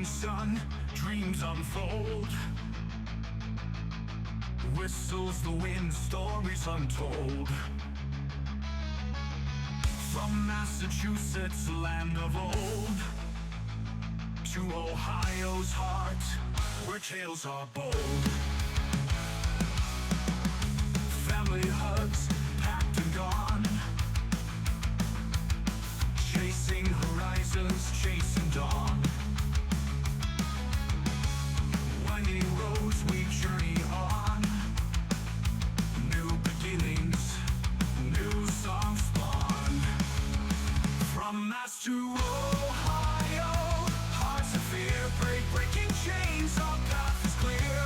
rising sun, dreams unfold. Whistles the wind, stories untold. From Massachusetts, land of old, to Ohio's heart, where tales are bold. Family hugs, packed and gone, chasing horizons, chasing dawn. Winding roads we journey on, new beginnings, new songs spawn. From Mass to Ohio, hearts of fear break, breaking chains, our path is clear.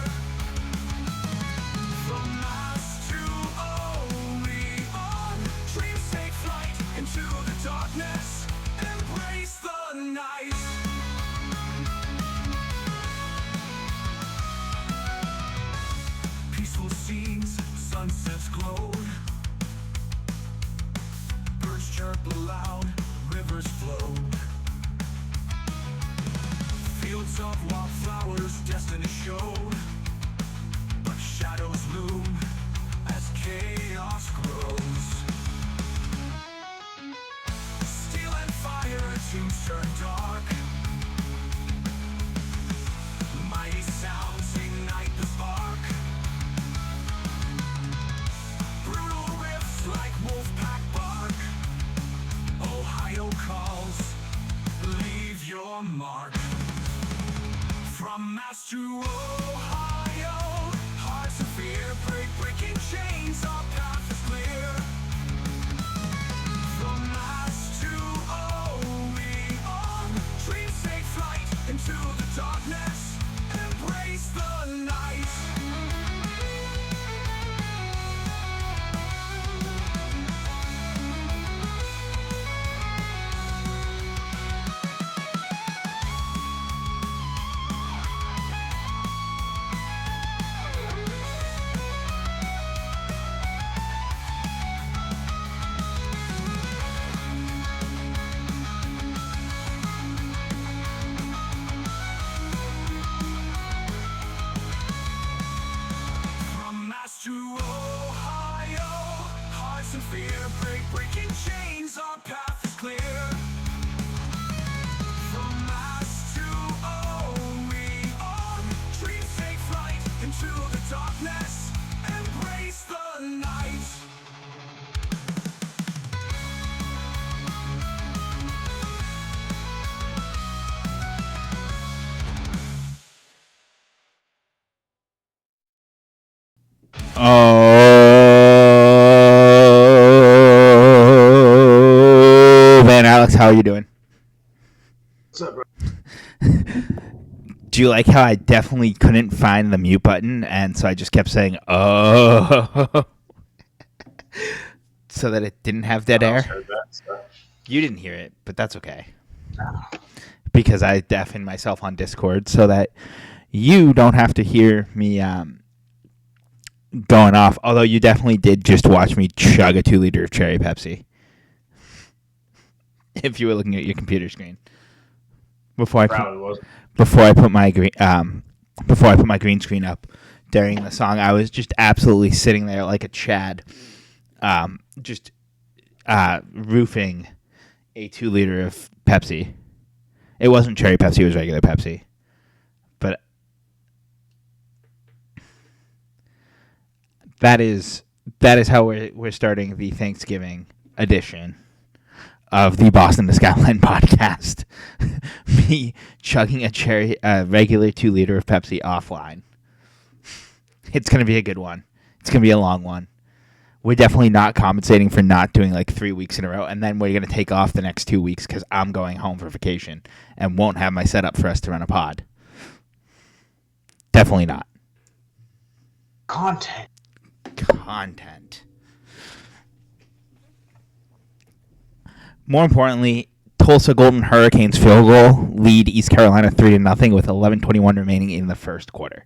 From Mass to Oleon, dreams take flight into the darkness, embrace the night. Peaceful scenes, sunsets glowed, birds chirp aloud, rivers flowed. Fields of wildflowers, destiny showed, but shadows loom as chaos grows. Steel and fire, tombs turn dark, mighty sounds ignite the spark. Brutal riffs like wolfpack bark, Ohio calls, leave your mark. From Mass to Ohio, hearts of fear break, breaking chains, our path is clear. From Mass to Oleon, dreams take flight into the darkness, embrace the night. From Mass to Ohio, hearts in fear break, breaking chains, our path is clear. From Mass to Oleon, dreams take flight into the darkness, embrace the night. Oh man, Alex, how are you doing? What's up, bro? Do you like how I definitely couldn't find the mute button, and so I just kept saying "oh" so that it didn't have dead I air? almost heard that, so. You didn't hear it, but that's okay. Because I deafened myself on Discord so that you don't have to hear me going off. Although you definitely did just watch me chug a 2-liter of cherry Pepsi. If you were looking at your computer screen. Before I Probably was. put my green screen up during the song, I was just absolutely sitting there like a Chad, just roofing a 2-liter of Pepsi. It wasn't cherry Pepsi; it was regular Pepsi. But that is how we're starting the Thanksgiving edition of the Boston to Skyline podcast. Me chugging a regular 2-liter of Pepsi offline. It's going to be a good one. It's going to be a long one. We're definitely not compensating for not doing like 3 weeks in a row, and then we're going to take off the next 2 weeks because I'm going home for vacation and won't have my setup for us to run a pod. Definitely not. Content. More importantly, Tulsa Golden Hurricanes field goal lead East Carolina 3-0 with 11:21 remaining in the first quarter.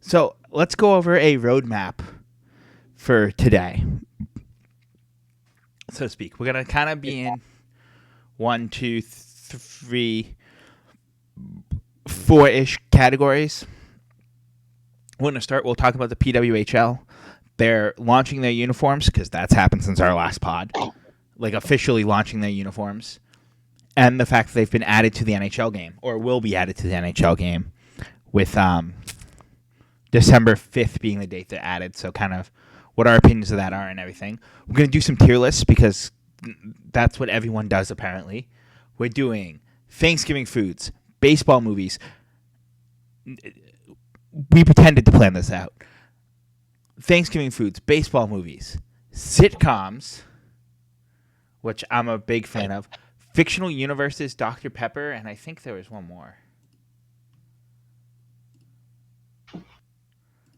So let's go over a roadmap for today, so to speak. We're going to kind of be in 1, 2, four-ish categories. We're going to start. We'll talk about the PWHL. They're launching their uniforms because that's happened since our last pod. Like officially launching their uniforms. And the fact that they've been added to the NHL game or will be added to the NHL game with December 5th being the date they're added. So kind of what our opinions of that are and everything. We're going to do some tier lists because that's what everyone does apparently. We're doing Thanksgiving foods, baseball movies. We pretended to plan this out. Thanksgiving foods, baseball movies, sitcoms, which I'm a big fan of, fictional universes, Dr. Pepper, and I think there was one more.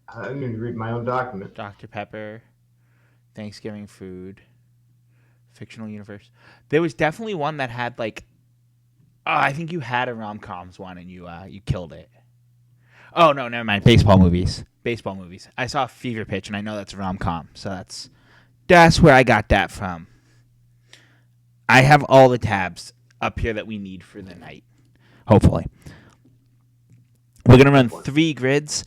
I didn't even read my own document. Dr. Pepper, Thanksgiving food, fictional universe. There was definitely one that had like, I think you had a rom-coms one and you killed it. Oh no, never mind. Baseball movies. I saw Fever Pitch and I know that's a rom-com, so that's where I got that from. I have all the tabs up here that we need for the night. Hopefully. We're going to run 3 grids.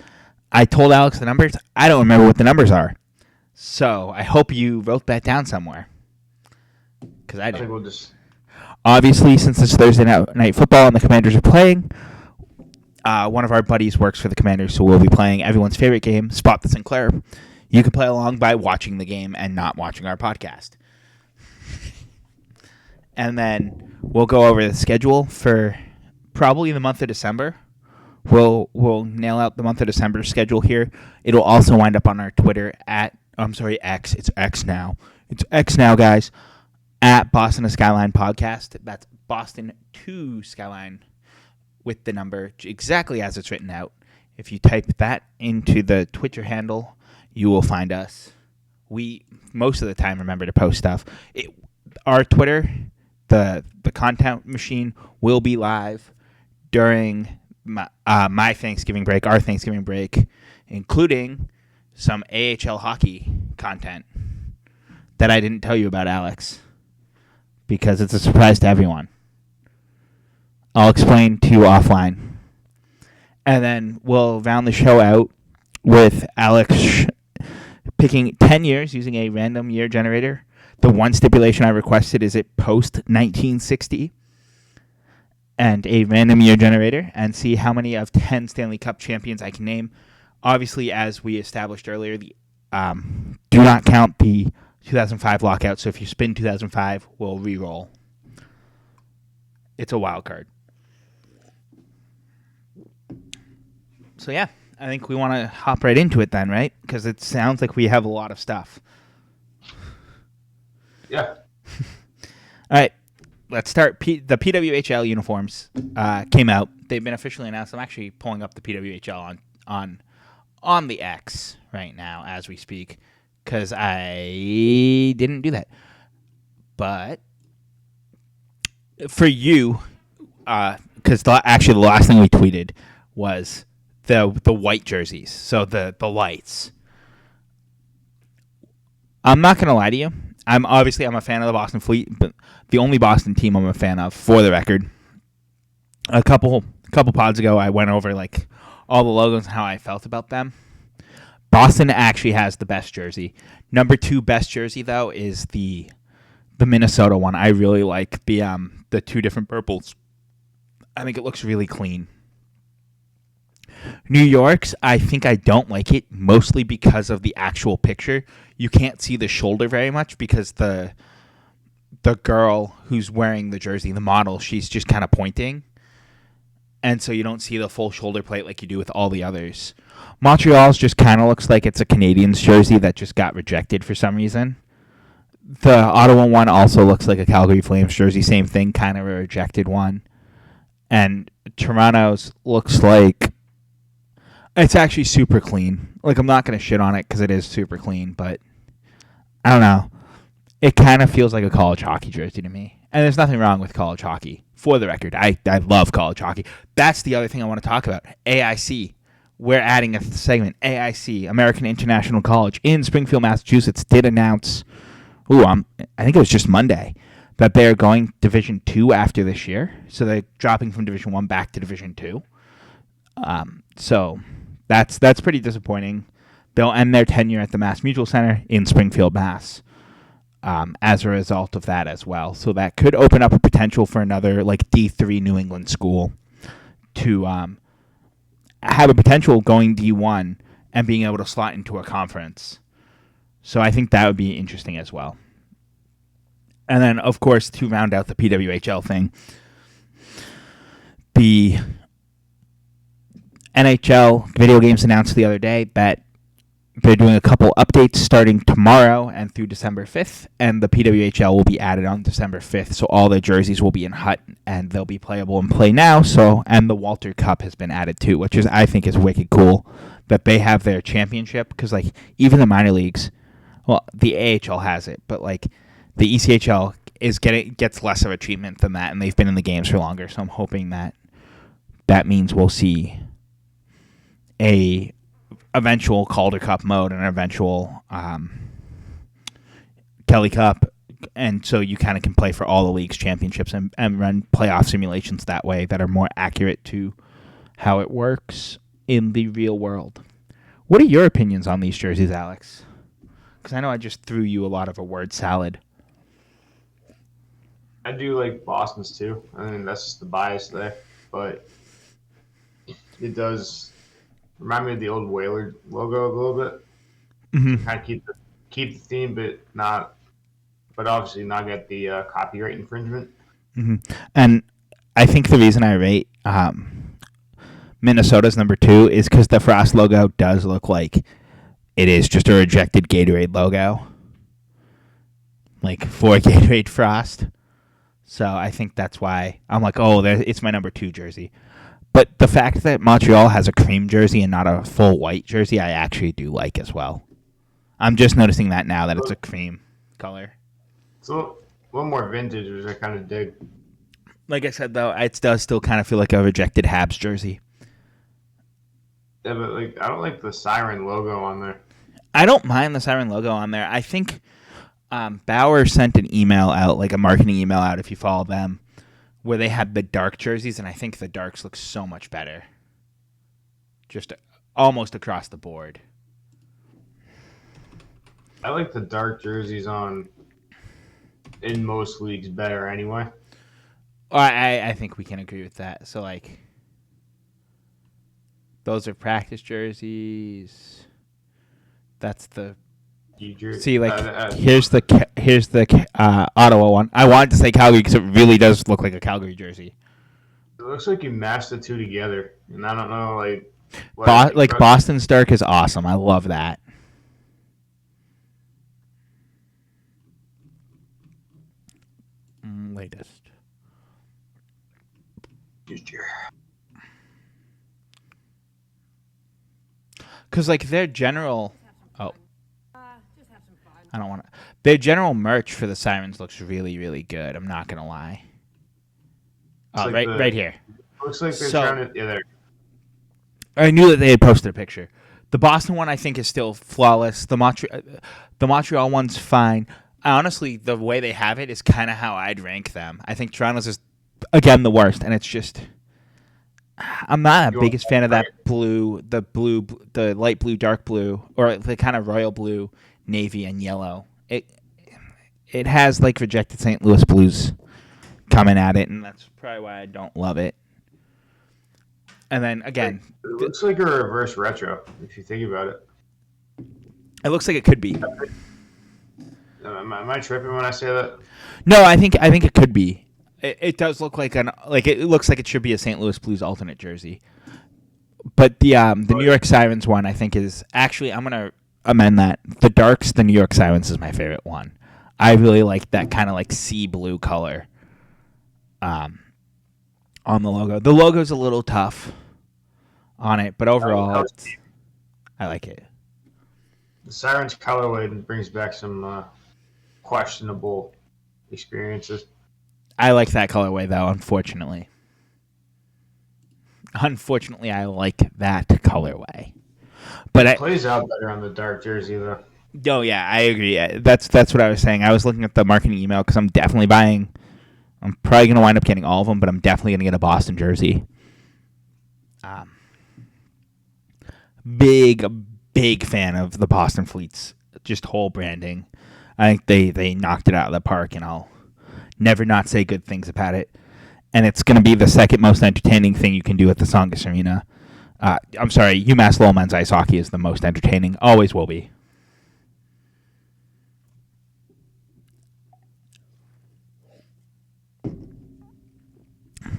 I told Alex the numbers. I don't remember what the numbers are. So I hope you wrote that down somewhere. Because I I didn't. think we'll just. Obviously, since it's Thursday night football and the Commanders are playing, one of our buddies works for the Commanders, so we'll be playing everyone's favorite game, Spot the Sinclair. You can play along by watching the game and not watching our podcast. And then we'll go over the schedule for probably the month of December. We'll nail out the month of December schedule here. It'll also wind up on our Twitter X. It's X now. It's X now, guys. At Boston to Skyline Podcast. That's Boston to Skyline with the number exactly as it's written out. If you type that into the Twitter handle, you will find us. We most of the time remember to post stuff. Our Twitter, the content machine, will be live during my Thanksgiving break, our Thanksgiving break, including some AHL hockey content that I didn't tell you about, Alex, because it's a surprise to everyone. I'll explain to you offline. And then we'll round the show out with Alex picking 10 years using a random year generator. The one stipulation I requested is it post-1960 and a random year generator and see how many of 10 Stanley Cup champions I can name. Obviously, as we established earlier, do not count the 2005 lockout. So if you spin 2005, we'll re-roll. It's a wild card. So yeah, I think we want to hop right into it then, right? Because it sounds like we have a lot of stuff. Yeah. All right, let's start. The PWHL uniforms came out. They've been officially announced. I'm actually pulling up the PWHL on the X right now as we speak because I didn't do that. But for you, because actually the last thing we tweeted was the white jerseys, so the lights. I'm not gonna lie to you. I'm a fan of the Boston Fleet, but the only Boston team I'm a fan of, for the record. A couple pods ago, I went over like all the logos and how I felt about them. Boston actually has the best jersey. Number 2 best jersey though is the Minnesota one. I really like the 2 different purples. I think it looks really clean. New York's, I think I don't like it, mostly because of the actual picture. You can't see the shoulder very much because the girl who's wearing the jersey, the model, she's just kind of pointing. And so you don't see the full shoulder plate like you do with all the others. Montreal's just kind of looks like it's a Canadiens jersey that just got rejected for some reason. The Ottawa one also looks like a Calgary Flames jersey, same thing, kind of a rejected one. And Toronto's looks like it's actually super clean. Like, I'm not going to shit on it because it is super clean, but I don't know. It kind of feels like a college hockey jersey to me. And there's nothing wrong with college hockey. For the record, I love college hockey. That's the other thing I want to talk about. AIC. We're adding a segment. AIC, American International College, in Springfield, Massachusetts, did announce, I think it was just Monday, that they're going Division 2 after this year. So they're dropping from Division 1 back to Division 2. So that's pretty disappointing. They'll end their tenure at the Mass Mutual Center in Springfield, Mass. As a result of that as well. So that could open up a potential for another like D3 New England school to have a potential going D1 and being able to slot into a conference. So I think that would be interesting as well. And then, of course, to round out the PWHL thing, the NHL video games announced the other day that they're doing a couple updates starting tomorrow and through December 5th, and the PWHL will be added on December 5th, so all their jerseys will be in Hut, and they'll be playable in Play Now, and the Walter Cup has been added too, which I think is wicked cool, that they have their championship, because, like, even the minor leagues, well, the AHL has it, but, like, the ECHL gets less of a treatment than that, and they've been in the games for longer, so I'm hoping that means we'll see a eventual Calder Cup mode and an eventual Kelly Cup, and so you kind of can play for all the league's championships and run playoff simulations that way that are more accurate to how it works in the real world. What are your opinions on these jerseys, Alex? Because I know I just threw you a lot of a word salad. I do like Boston's too. I mean, that's just the bias there, but it does remind me of the old Whaler logo a little bit. Mm-hmm. Kind of keep the theme, but obviously not get the copyright infringement. Mm-hmm. And I think the reason I rate Minnesota's number 2 is because the Frost logo does look like it is just a rejected Gatorade logo, like for Gatorade Frost. So I think that's why I'm like, oh, it's my number 2 jersey. But the fact that Montreal has a cream jersey and not a full white jersey, I actually do like as well. I'm just noticing that now that it's a cream color. It's a little more vintage, which I kind of dig. Like I said, though, it does still kind of feel like a rejected Habs jersey. Yeah, but I don't like the Siren logo on there. I don't mind the Siren logo on there. I think Bauer sent an email out, like a marketing email out, if you follow them, where they had the dark jerseys, and I think the darks look so much better. Just almost across the board. I like the dark jerseys in most leagues better anyway. I think we can agree with that. So, like, those are practice jerseys. That's the... See, like, here's the Ottawa one. I wanted to say Calgary because it really does look like a Calgary jersey. It looks like you mashed the two together, and I don't know, Boston's dark is awesome. I love that. Latest. Because, like, their general... Oh. I don't want to... Their general merch for the Sirens looks really, really good. I'm not going to lie. Oh, like right here. Looks like they're trying to... Yeah, there. I knew that they had posted a picture. The Boston one, I think, is still flawless. The Montreal one's fine. Honestly, the way they have it is kind of how I'd rank them. I think Toronto's is, again, the worst, and it's just... I'm not a biggest fan of that blue, the light blue, dark blue, or the kind of royal blue, navy, and yellow. It has, like, rejected St. Louis Blues coming at it, and that's probably why I don't love it. And then, again... It looks like a reverse retro, if you think about it. It looks like it could be. Am I tripping when I say that? No, I think it could be. It does look like it looks like it should be a St. Louis Blues alternate jersey. But the New York Sirens one, I think, is... Actually, I'm going to amend that. The darks, the New York Sirens is my favorite one. I really like that kind of, like, sea blue color on the logo. The logo's a little tough on it, but overall, I like it. The Sirens colorway brings back some questionable experiences. I like that colorway, though, unfortunately. Unfortunately, I like that colorway. But it plays out better on the dark jersey, though. No, yeah, I agree. That's what I was saying. I was looking at the marketing email because I'm definitely buying. I'm probably going to wind up getting all of them, but I'm definitely going to get a Boston jersey. Big fan of the Boston Fleets, just whole branding. I think they knocked it out of the park, and I'll never not say good things about it. And it's going to be the second most entertaining thing you can do at the Tsongas Arena. I'm sorry, UMass Lowell men's ice hockey is the most entertaining. Always will be.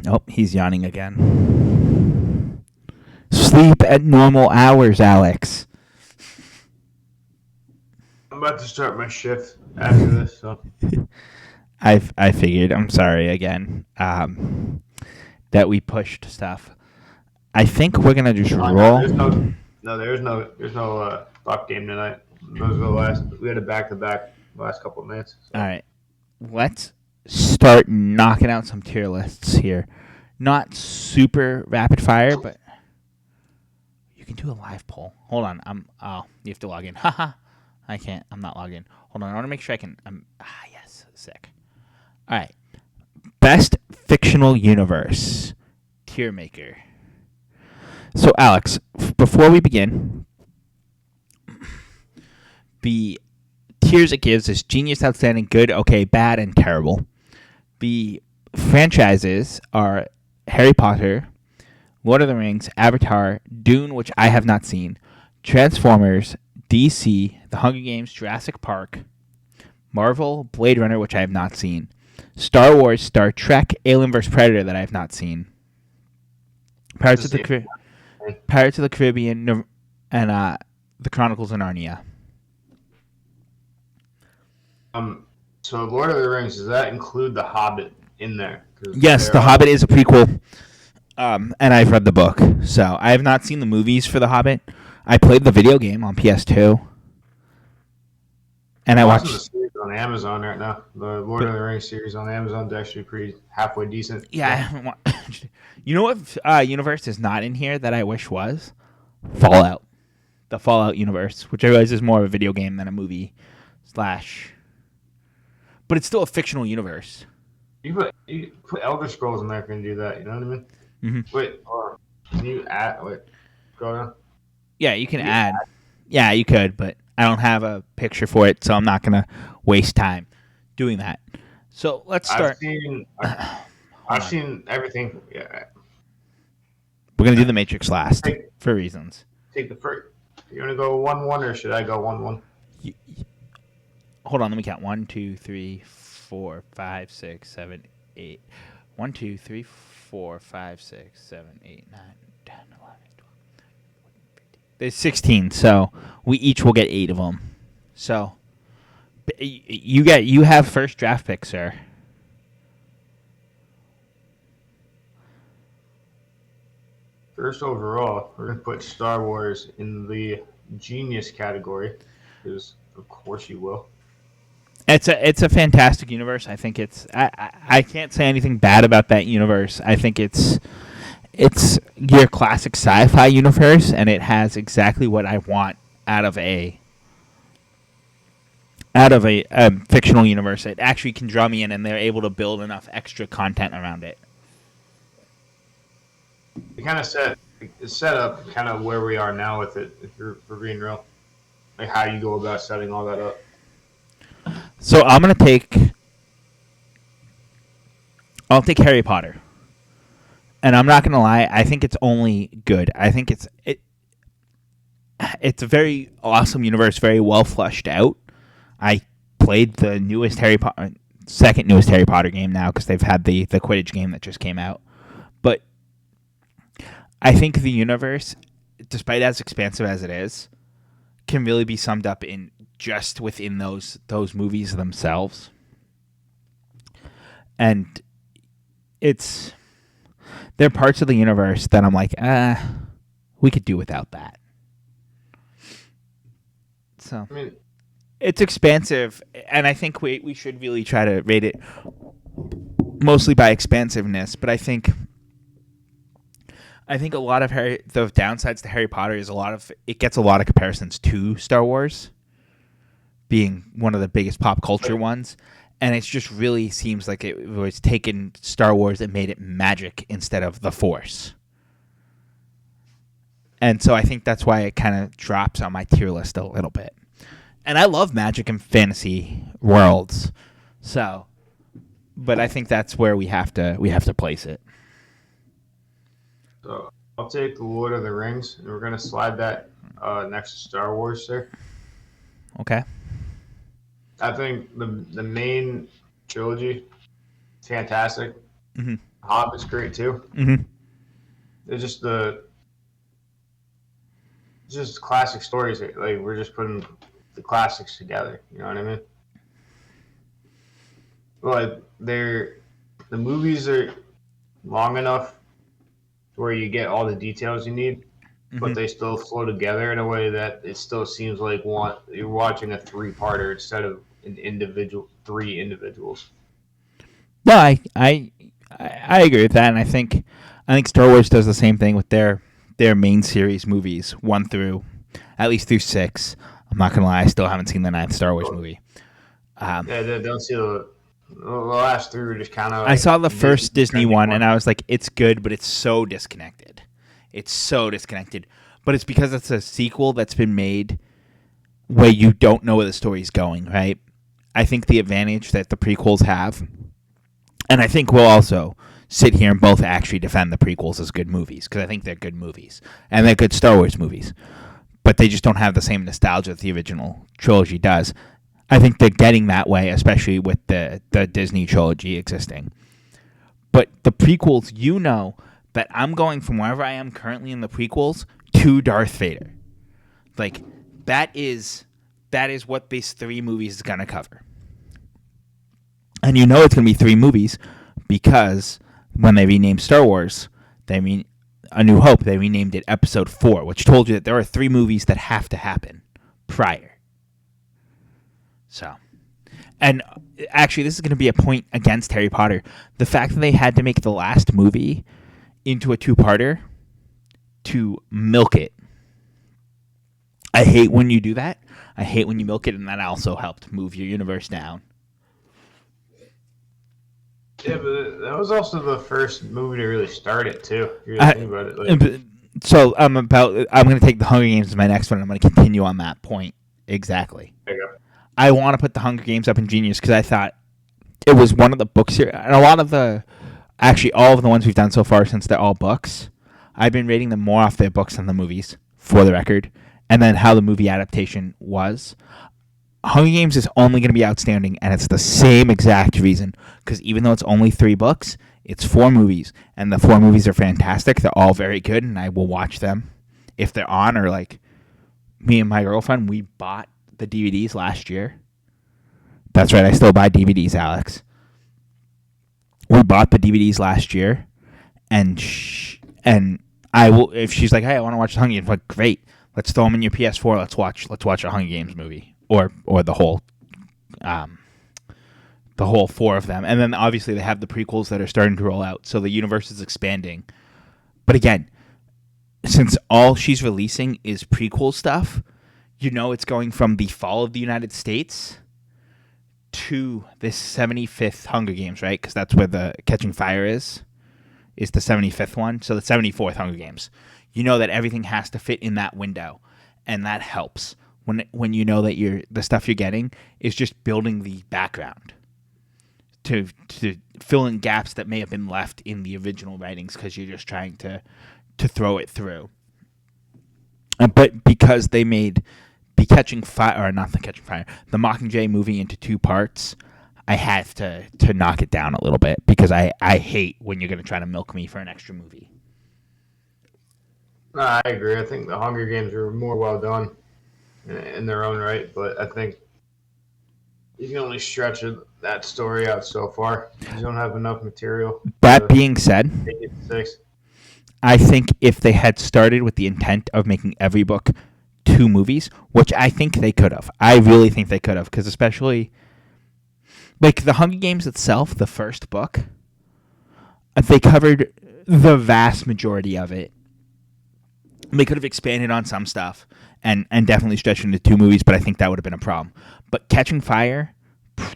Oh, he's yawning again. Sleep at normal hours, Alex. I'm about to start my shift after this, so I figured. I'm sorry again that we pushed stuff. I think we're gonna just roll. There's no Buck game tonight. Those are the last. We had a back-to-back the last couple of minutes. So. All right, let's start knocking out some tier lists here. Not super rapid fire, but you can do a live poll. Hold on, you have to log in. Haha, I can't. I'm not logged in. Hold on, I want to make sure I can. Yes, sick. All right, best fictional universe tier maker. So, Alex, before we begin, the tiers it gives is genius, outstanding, good, okay, bad, and terrible. The franchises are Harry Potter, Lord of the Rings, Avatar, Dune, which I have not seen, Transformers, DC, The Hunger Games, Jurassic Park, Marvel, Blade Runner, which I have not seen, Star Wars, Star Trek, Alien vs. Predator that I have not seen, Pirates of the Caribbean, and The Chronicles of Narnia. So Lord of the Rings, does that include The Hobbit in there? Yes, The Hobbit is a prequel, and I've read the book. So I have not seen the movies for The Hobbit. I played the video game on PS2, and I watched the series on Amazon right now. The Lord of the Rings series on Amazon is actually pretty halfway decent. Yeah, I haven't watched. You know what universe is not in here that I wish was? Fallout. The Fallout universe, which I realize is more of a video game than a movie / but it's still a fictional universe. You put Elder Scrolls in there if you can do that. You know what I mean? Mm-hmm. Wait, can you add? Wait, go down. Yeah, you can add. Yeah, you could, but I don't have a picture for it, so I'm not gonna waste time doing that. So let's start. I've seen everything. Yeah. We're gonna do the Matrix last for reasons. Take the first. You want to go 1-1 or should I go 1-1? Hold on, let me count. 1, 2, 3, 4, 5, 6, 7, 8. 1, 2, 3, 4, 5, 6, 7, 8, 9, 10, 11, 12, 15. There's 16, so we each will get 8 of them. So you have first draft pick, sir. First overall, we're going to put Star Wars in the genius category, because of course you will. It's a fantastic universe. I think I can't say anything bad about that universe. I think it's your classic sci-fi universe, and it has exactly what I want out of a fictional universe. It actually can draw me in, and they're able to build enough extra content around it. It kind of set up kind of where we are now with it, if you're for being real. Like how you go about setting all that up. So I'll take Harry Potter. And I'm not going to lie, I think it's only good. I think it's a very awesome universe, very well fleshed out. I played the second newest Harry Potter game now because they've had the Quidditch game that just came out. But I think the universe, despite as expansive as it is, can really be summed up in just within those movies themselves. And there are parts of the universe that I'm like, we could do without that. So it's expansive, and I think we should really try to rate it mostly by expansiveness, but I think a lot of the downsides to Harry Potter is it gets a lot of comparisons to Star Wars. being one of the biggest pop culture ones. And it just really seems like it was taking Star Wars and made it magic instead of the Force. And so I think that's why it kind of drops on my tier list a little bit. And I love magic and fantasy worlds. So, but I think that's where we have to place it. So I'll take the Lord of the Rings, and we're gonna slide that next to Star Wars there. Okay. I think the main trilogy, fantastic. Mm-hmm. Hobbit's great too. Mm-hmm. It's just classic stories. Like we're just putting the classics together. You know what I mean? Like the movies are long enough where you get all the details you need, but they still flow together in a way that it still seems like you're watching a 3-parter instead of three individuals. No, I agree with that, and I think Star Wars does the same thing with their main series movies, 1 through at least through 6. I'm not gonna lie, I still haven't seen the 9th Star Wars movie. Yeah, they don't see the last 3 were just kind of. I saw the first Disney one, and I was like, it's good, but it's so disconnected. It's so disconnected. But it's because it's a sequel that's been made where you don't know where the story's going, right? I think the advantage that the prequels have, and I think we'll also sit here and both actually defend the prequels as good movies, because I think they're good movies, and they're good Star Wars movies. But they just don't have the same nostalgia that the original trilogy does. I think they're getting that way, especially with the Disney trilogy existing. But the prequels, you know that I'm going from wherever I am currently in the prequels to Darth Vader. Like, that is what these 3 movies is going to cover. And you know it's going to be 3 movies because when they renamed Star Wars, A New Hope, they renamed it Episode 4, which told you that there are 3 movies that have to happen prior. So, and actually, this is going to be a point against Harry Potter. The fact that they had to make the last movie into a 2-parter to milk it. I hate when you do that. I hate when you milk it, and that also helped move your universe down. Yeah, but that was also the first movie to really start it too. If you really think about it. Like, so I'm going to take the Hunger Games as my next one. I'm going to continue on that point exactly. there you go. I want to put the Hunger Games up in Genius because I thought it was one of the books here, and actually all of the ones we've done so far, since they're all books, I've been rating them more off their books than the movies, for the record, and then how the movie adaptation was. Hunger Games is only going to be outstanding, and it's the same exact reason, because even though it's only 3 books, it's 4 movies, and the 4 movies are fantastic. They're all very good, and I will watch them if they're on, or like me and my girlfriend, we bought the DVDs last year. That's right, I still buy DVDs, Alex. We bought the DVDs last year, and I will, if she's like, hey, I want to watch the Hunger Games, I'm like, great, let's throw them in your PS4. Let's watch a Hunger Games movie, or the whole 4 of them. And then obviously they have the prequels that are starting to roll out, so the universe is expanding. But again, since all she's releasing is prequel stuff, you know it's going from the fall of the United States to this 75th Hunger Games, right? Because that's where the Catching Fire is the 75th one. So the 74th Hunger Games. You know that everything has to fit in that window, and that helps when you know that the stuff you're getting is just building the background to fill in gaps that may have been left in the original writings because you're just trying to throw it through. But because they made the Mockingjay movie into 2 parts, I have to knock it down a little bit because I hate when you're going to try to milk me for an extra movie. No, I agree. I think the Hunger Games were more well done in their own right, but I think you can only stretch that story out so far. You don't have enough material. That being said, make it 6. I think if they had started with the intent of making every book 2 movies, which I think they could have. I really think they could have, because especially like the Hunger Games itself, the first book, they covered the vast majority of it. They could have expanded on some stuff and definitely stretched into 2 movies, but I think that would have been a problem. But Catching Fire,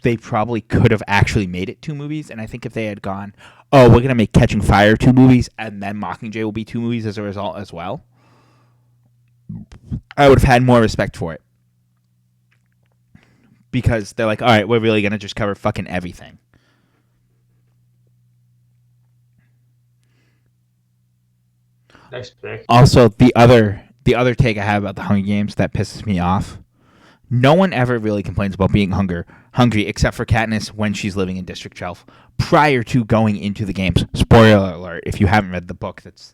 they probably could have actually made it 2 movies. And I think if they had gone, oh, we're going to make Catching Fire 2 movies and then Mockingjay will be 2 movies as a result as well, I would have had more respect for it. Because they're like, all right, we're really going to just cover fucking everything. Next pick. Also, the other take I have about the Hunger Games that pisses me off, no one ever really complains about being hungry except for Katniss when she's living in District 12 prior to going into the games. Spoiler alert, if you haven't read the book that's,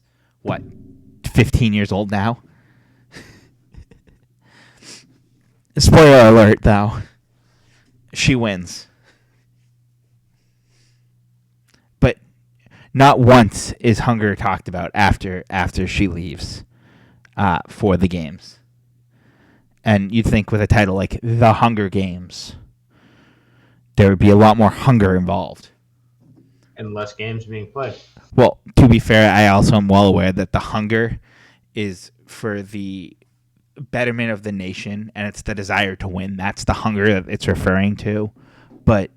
15 years old now? Spoiler alert, though. She wins. But not once is hunger talked about after she leaves for the games. And you'd think with a title like The Hunger Games, there would be a lot more hunger involved. And less games being played. Well, to be fair, I also am well aware that the hunger is for the betterment of the nation, and it's the desire to win. That's the hunger that it's referring to. But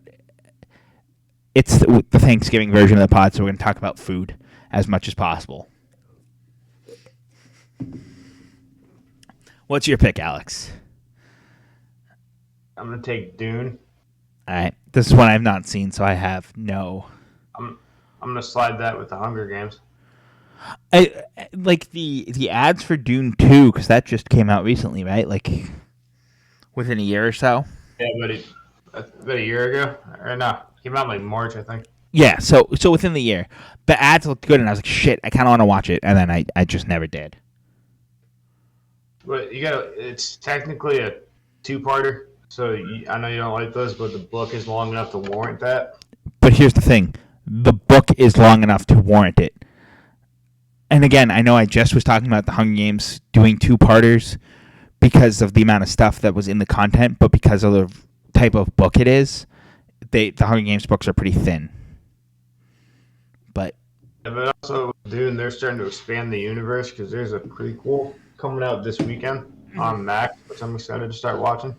it's the Thanksgiving version of the pod, so we're going to talk about food as much as possible. What's your pick, Alex? I'm going to take Dune. All right. This is one I've not seen, so I have no... I'm going to slide that with the Hunger Games. I like the ads for Dune 2, because that just came out recently, right? Like, within a year or so? Yeah, about a year ago. Or no, it came out like March, I think. Yeah, so within the year. The ads looked good, and I was like, shit, I kind of want to watch it, and then I just never did. But it's technically a 2-parter, so I know you don't like those, but the book is long enough to warrant that. But here's the thing. The book is long enough to warrant it. And again, I know I just was talking about the Hunger Games doing 2-parters because of the amount of stuff that was in the content, but because of the type of book it is, the Hunger Games books are pretty thin. But also, Dune, they're starting to expand the universe because there's a prequel coming out this weekend on Max, which I'm excited to start watching.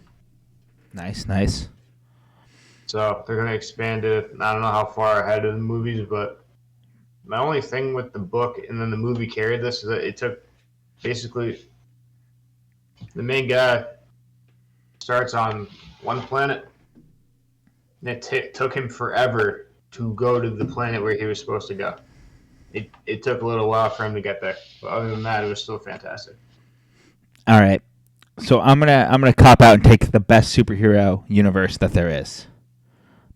Nice. So they're going to expand it. I don't know how far ahead of the movies, but my only thing with the book and then the movie carried this is that it took basically the main guy starts on one planet, and it took him forever to go to the planet where he was supposed to go. It took a little while for him to get there, but other than that, it was still fantastic. All right, so I'm gonna cop out and take the best superhero universe that there is,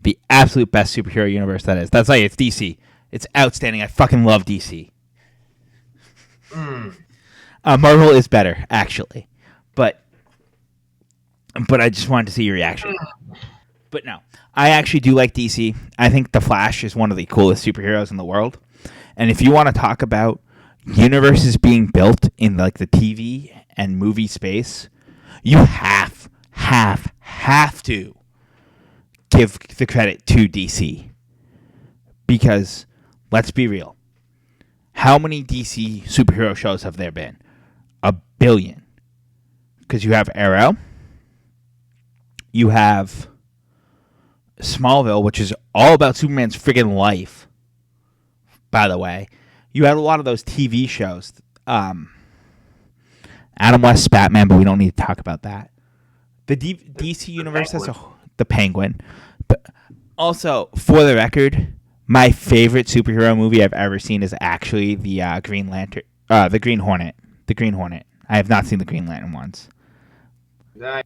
the absolute best superhero universe that is. That's like it's DC. It's outstanding. I fucking love DC. Marvel is better, actually, but I just wanted to see your reaction. But no, I actually do like DC. I think the Flash is one of the coolest superheroes in the world. And if you want to talk about universes being built in like the TV and movie space, you have to give the credit to DC. Because let's be real. How many DC superhero shows have there been? 1 billion. Because you have Arrow. You have Smallville, which is all about Superman's friggin' life, by the way. You had a lot of those TV shows. Adam West's Batman, but we don't need to talk about that. The DC universe has the Penguin. But also, for the record, my favorite superhero movie I've ever seen is actually the Green Lantern, the Green Hornet. The Green Hornet. I have not seen the Green Lantern once. The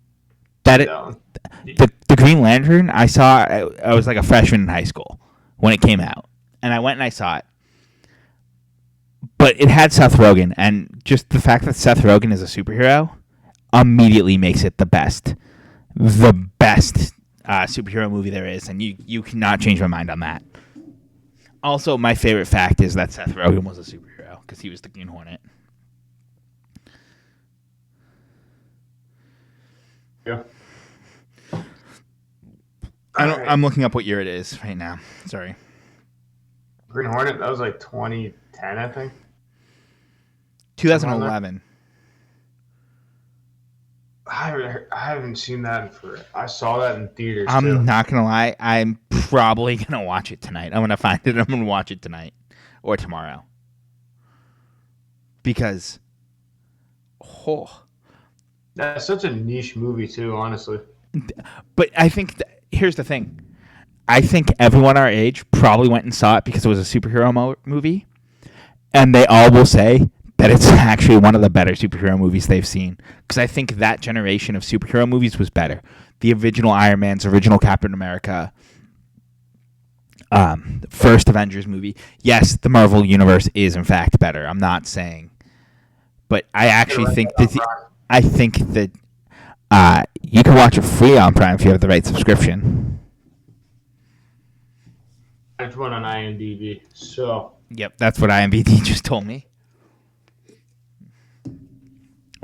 Green Lantern, I saw. I was like a freshman in high school when it came out, and I went and I saw it. But it had Seth Rogen, and just the fact that Seth Rogen is a superhero immediately makes it the best superhero movie there is, and you cannot change my mind on that. Also, my favorite fact is that Seth Rogen was a superhero because he was the Green Hornet. Yeah. I'm looking up what year it is right now. Sorry. Green Hornet, that was like 2010, I think. 2011. I haven't seen that I saw that in theaters I'm too. not gonna lie. I'm probably gonna watch it tonight. I'm gonna find it. I'm gonna watch it tonight or tomorrow because, oh, That's such a niche movie too, honestly. but I think here's the thing. I think everyone our age probably went and saw it because it was a superhero movie, and they all will say that it's actually one of the better superhero movies they've seen. Because I think that generation of superhero movies was better. The original Iron Man's, original Captain America, first Avengers movie. Yes, the Marvel Universe is in fact better. I'm not saying, but I actually think that you can watch it free on Prime if you have the right subscription. It's one on IMDb. So Yep, that's what IMDb just told me.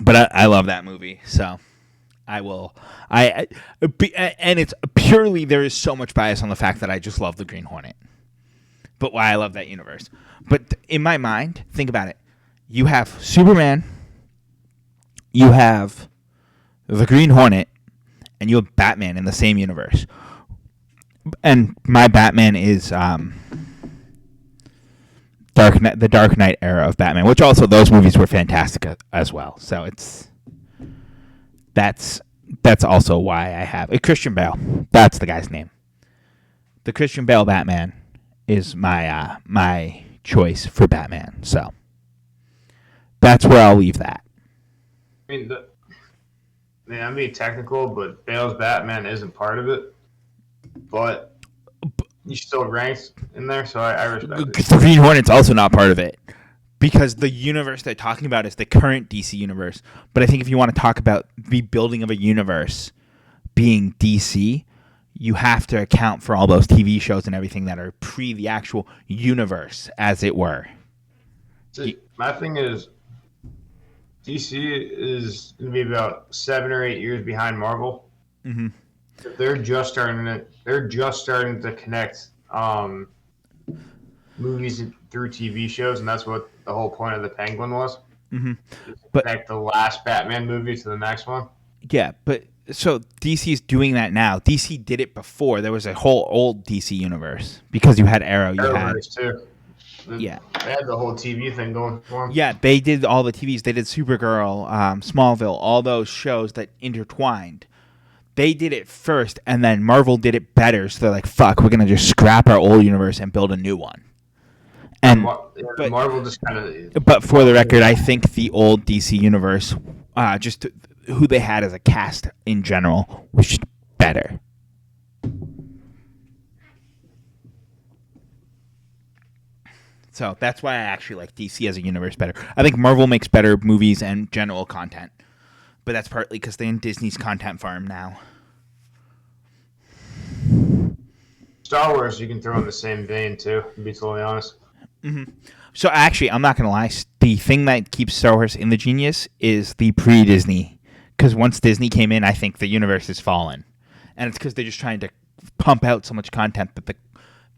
But I love that movie, so I will. And it's purely there is so much bias on the fact that I just love the Green Hornet, but why I love that universe. But in my mind, think about it: you have Superman, you have the Green Hornet, and you have Batman in the same universe. And my Batman is the Dark Knight era of Batman, which also those movies were fantastic as well. So that's also why I have Christian Bale. That's the guy's name. The Christian Bale Batman is my my choice for Batman. So that's where I'll leave that. I mean, I'm being technical, but Bale's Batman isn't part of it. But you still ranked in there, so I respect it. The Green Hornet's also not part of it because the universe they're talking about is the current DC universe. But I think if you want to talk about the building of a universe being DC, you have to account for all those TV shows and everything that are pre the actual universe, as it were. See, my thing is, DC is going to be about 7 or 8 years behind Marvel. Mm-hmm. They're just starting to connect movies through TV shows, and that's what the whole point of the Penguin was. Mm-hmm. But connect the last Batman movie to the next one. Yeah, but so DC's doing that now. DC did it before. There was a whole old DC universe because you had Arrow. Arrowverse too. Yeah, they had the whole TV thing going for them. Yeah, they did all the TVs. They did Supergirl, Smallville, all those shows that intertwined. They did it first, and then Marvel did it better. So they're like, "Fuck, we're gonna just scrap our old universe and build a new one." And Marvel just kind of. But for the record, I think the old DC universe, just who they had as a cast in general, was just better. So that's why I actually like DC as a universe better. I think Marvel makes better movies and general content. But that's partly because they're in Disney's content farm now. Star Wars, you can throw in the same vein, too, to be totally honest. Mm-hmm. So actually, I'm not going to lie. The thing that keeps Star Wars in the genius is the pre-Disney. Because once Disney came in, I think the universe has fallen. And it's because they're just trying to pump out so much content that the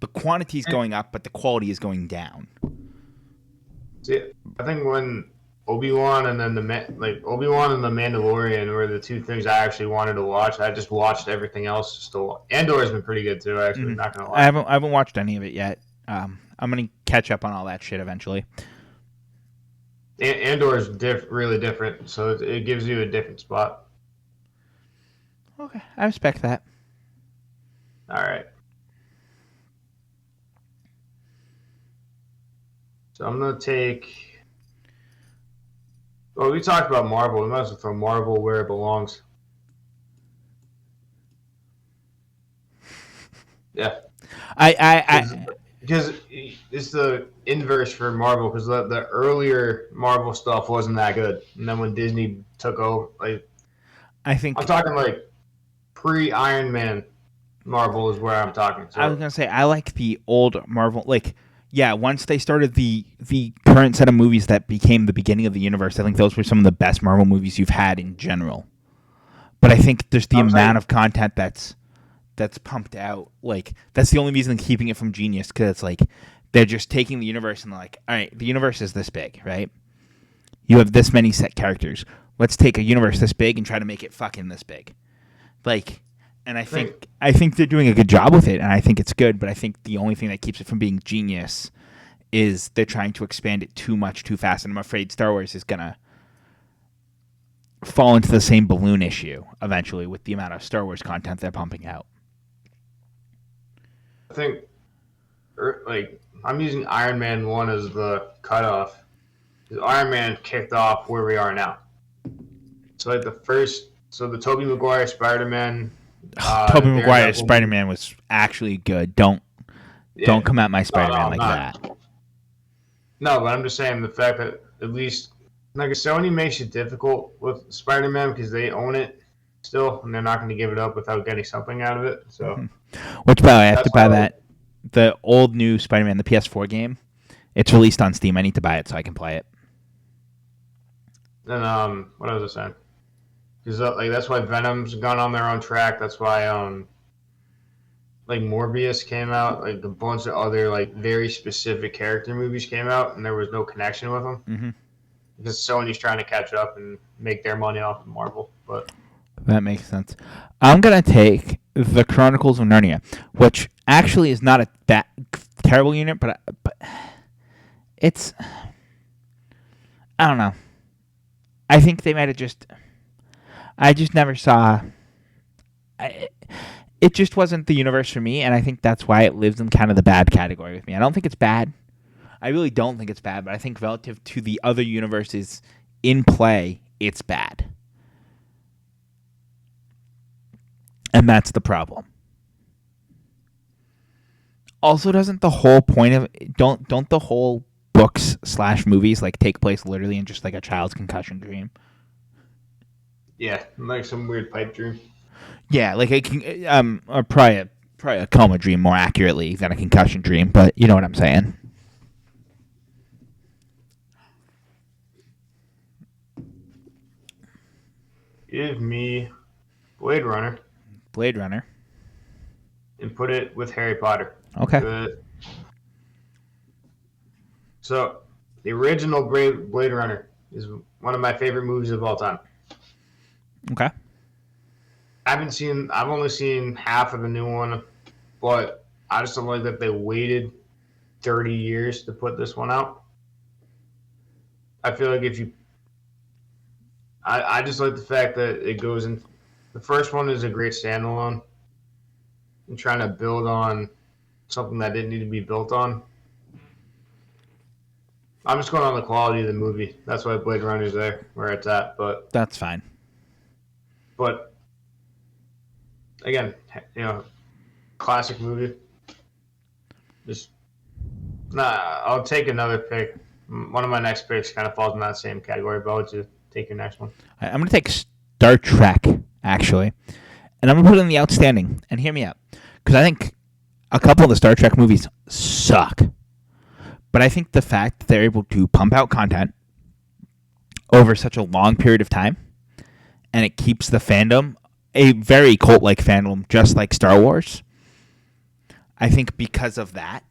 quantity is going up, but the quality is going down. See, I think when Obi-Wan and then Obi-Wan and the Mandalorian were the two things I actually wanted to watch. I just watched everything else. Still, Andor's been pretty good too. Actually, not gonna lie. I haven't watched any of it yet. I'm gonna catch up on all that shit eventually. Andor's really different, so it gives you a different spot. Okay, I respect that. All right. So I'm gonna take. Well, we talked about Marvel. We might as well throw Marvel where it belongs. Yeah. Because it's the inverse for Marvel. Because the earlier Marvel stuff wasn't that good, and then when Disney took over, I think I'm talking like pre-Iron Man Marvel is where I'm talking. So. I was gonna say I like the old Marvel, once they started the current set of movies that became the beginning of the universe, I think those were some of the best Marvel movies you've had in general. But I think there's the amount of content that's pumped out. That's the only reason keeping it from genius, because it's they're just taking the universe and they're like, all right, the universe is this big, right? You have this many set characters. Let's take a universe this big and try to make it fucking this big. Like, and I think they're doing a good job with it, and I think it's good. But I think the only thing that keeps it from being genius is they're trying to expand it too much, too fast, and I'm afraid Star Wars is gonna fall into the same balloon issue eventually with the amount of Star Wars content they're pumping out. I think, like, I'm using Iron Man 1 as the cutoff. Because Iron Man kicked off where we are now. So, like, the Tobey Maguire Spider-Man. Tobey Maguire Daredevil. Spider-Man was actually good. Don't come at my Spider-Man No, like not. that. No, but I'm just saying the fact that at least, like, Sony makes it difficult with Spider-Man because they own it still, and they're not going to give it up without getting something out of it. So, Which, by the way, I have to That's buy why- that. The old new Spider-Man, the PS4 game, it's released on Steam. I need to buy it so I can play it. and what was I saying? Because like that's why Venom's gone on their own track. That's why like Morbius came out. Like a bunch of other like very specific character movies came out, and there was no connection with them Mm-hmm. because Sony's trying to catch up and make their money off of Marvel. But That makes sense. I'm going to take the Chronicles of Narnia, which actually is not a terrible unit, but it's... I don't know. I think they might have just... I just never saw... It just wasn't the universe for me, and I think that's why it lives in kind of the bad category with me. I don't think it's bad. I really don't think it's bad, but I think relative to the other universes in play, it's bad. And that's the problem. Also, doesn't the whole point of don't the whole books / movies like take place literally in just like a child's concussion dream? yeah, like some weird pipe dream. Yeah, like or probably a coma dream more accurately than a concussion dream, but you know what I'm saying. Give me Blade Runner Blade Runner. and put it with Harry Potter. Okay. Good. So, the original Blade Runner is one of my favorite movies of all time. Okay. I've only seen half of the new one, but I just don't like that they waited 30 years to put this one out. I feel like I just like the fact that it goes in. The first one is a great standalone. I'm trying to build on something that didn't need to be built on. I'm just going on the quality of the movie. That's why Blade Runner's there where it's at. That's fine. But again, classic movie. Just I'll take another pick. One of my next picks kind of falls in that same category, but I'll let you take your next one. I'm going to take Star Trek, actually. And I'm going to put it in the outstanding. And hear me out. Because I think a couple of the Star Trek movies suck. But I think the fact that they're able to pump out content over such a long period of time, and it keeps the fandom a very cult-like fandom, just like Star Wars, I think because of that,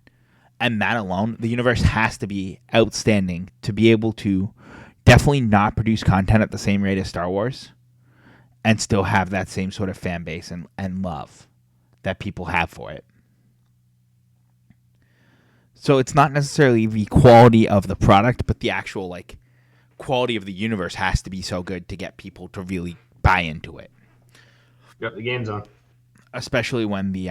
and that alone, the universe has to be outstanding to be able to definitely not produce content at the same rate as Star Wars and still have that same sort of fan base and love that people have for it. So it's not necessarily the quality of the product, but the actual like quality of the universe has to be so good to get people to really buy into it. Got the game's on. Especially when the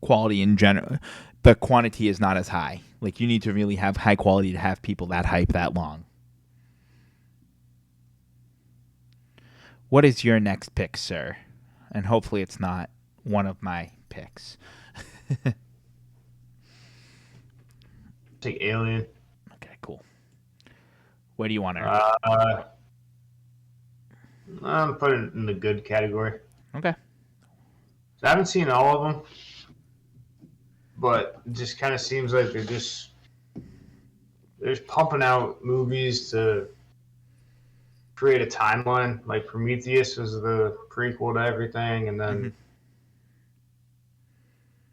quality in general, the quantity is not as high. Like you need to really have high quality to have people that hype that long. What is your next pick, sir? And hopefully it's not one of my picks. Take Alien. Okay, cool. What do you want to? I'm putting it in the good category. Okay. So I haven't seen all of them, but it just kind of seems like they're just pumping out movies to create a timeline. Like Prometheus was the prequel to everything, and then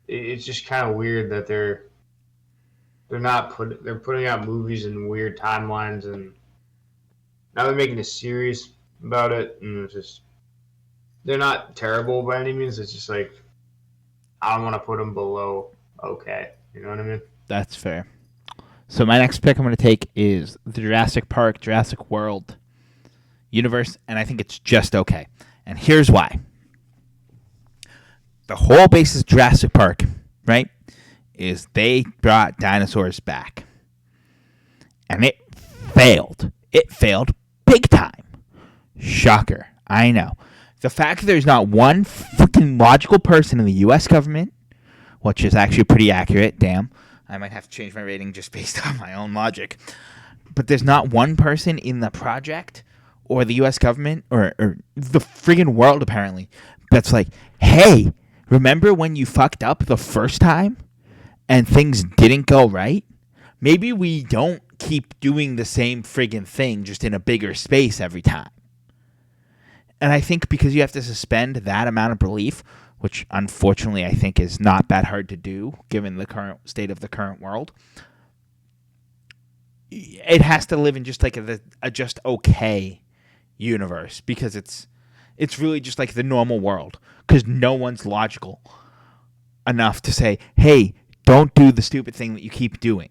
it's just kind of weird that they're they're putting out movies in weird timelines, and now they're making a series about it, and it's just they're not terrible by any means. It's just like I don't want to put them below okay. You know what I mean? That's fair. So my next pick I'm going to take is the Jurassic Park, Jurassic World universe, and I think it's just okay. And here's why. The whole basis of Jurassic Park, right, is they brought dinosaurs back. And it failed. It failed big time. Shocker. I know. The fact that there's not one freaking logical person in the U.S. government, which is actually pretty accurate, damn. I might have to change my rating just based on my own logic. But there's not one person in the project or the U.S. government or the friggin' world, apparently, that's like, hey, remember when you fucked up the first time and things didn't go right? Maybe we don't keep doing the same friggin' thing just in a bigger space every time. And I think because you have to suspend that amount of belief, which unfortunately I think is not that hard to do given the current state of the current world, it has to live in just like a just okay universe because it's really just like the normal world because no one's logical enough to say, hey, don't do the stupid thing that you keep doing.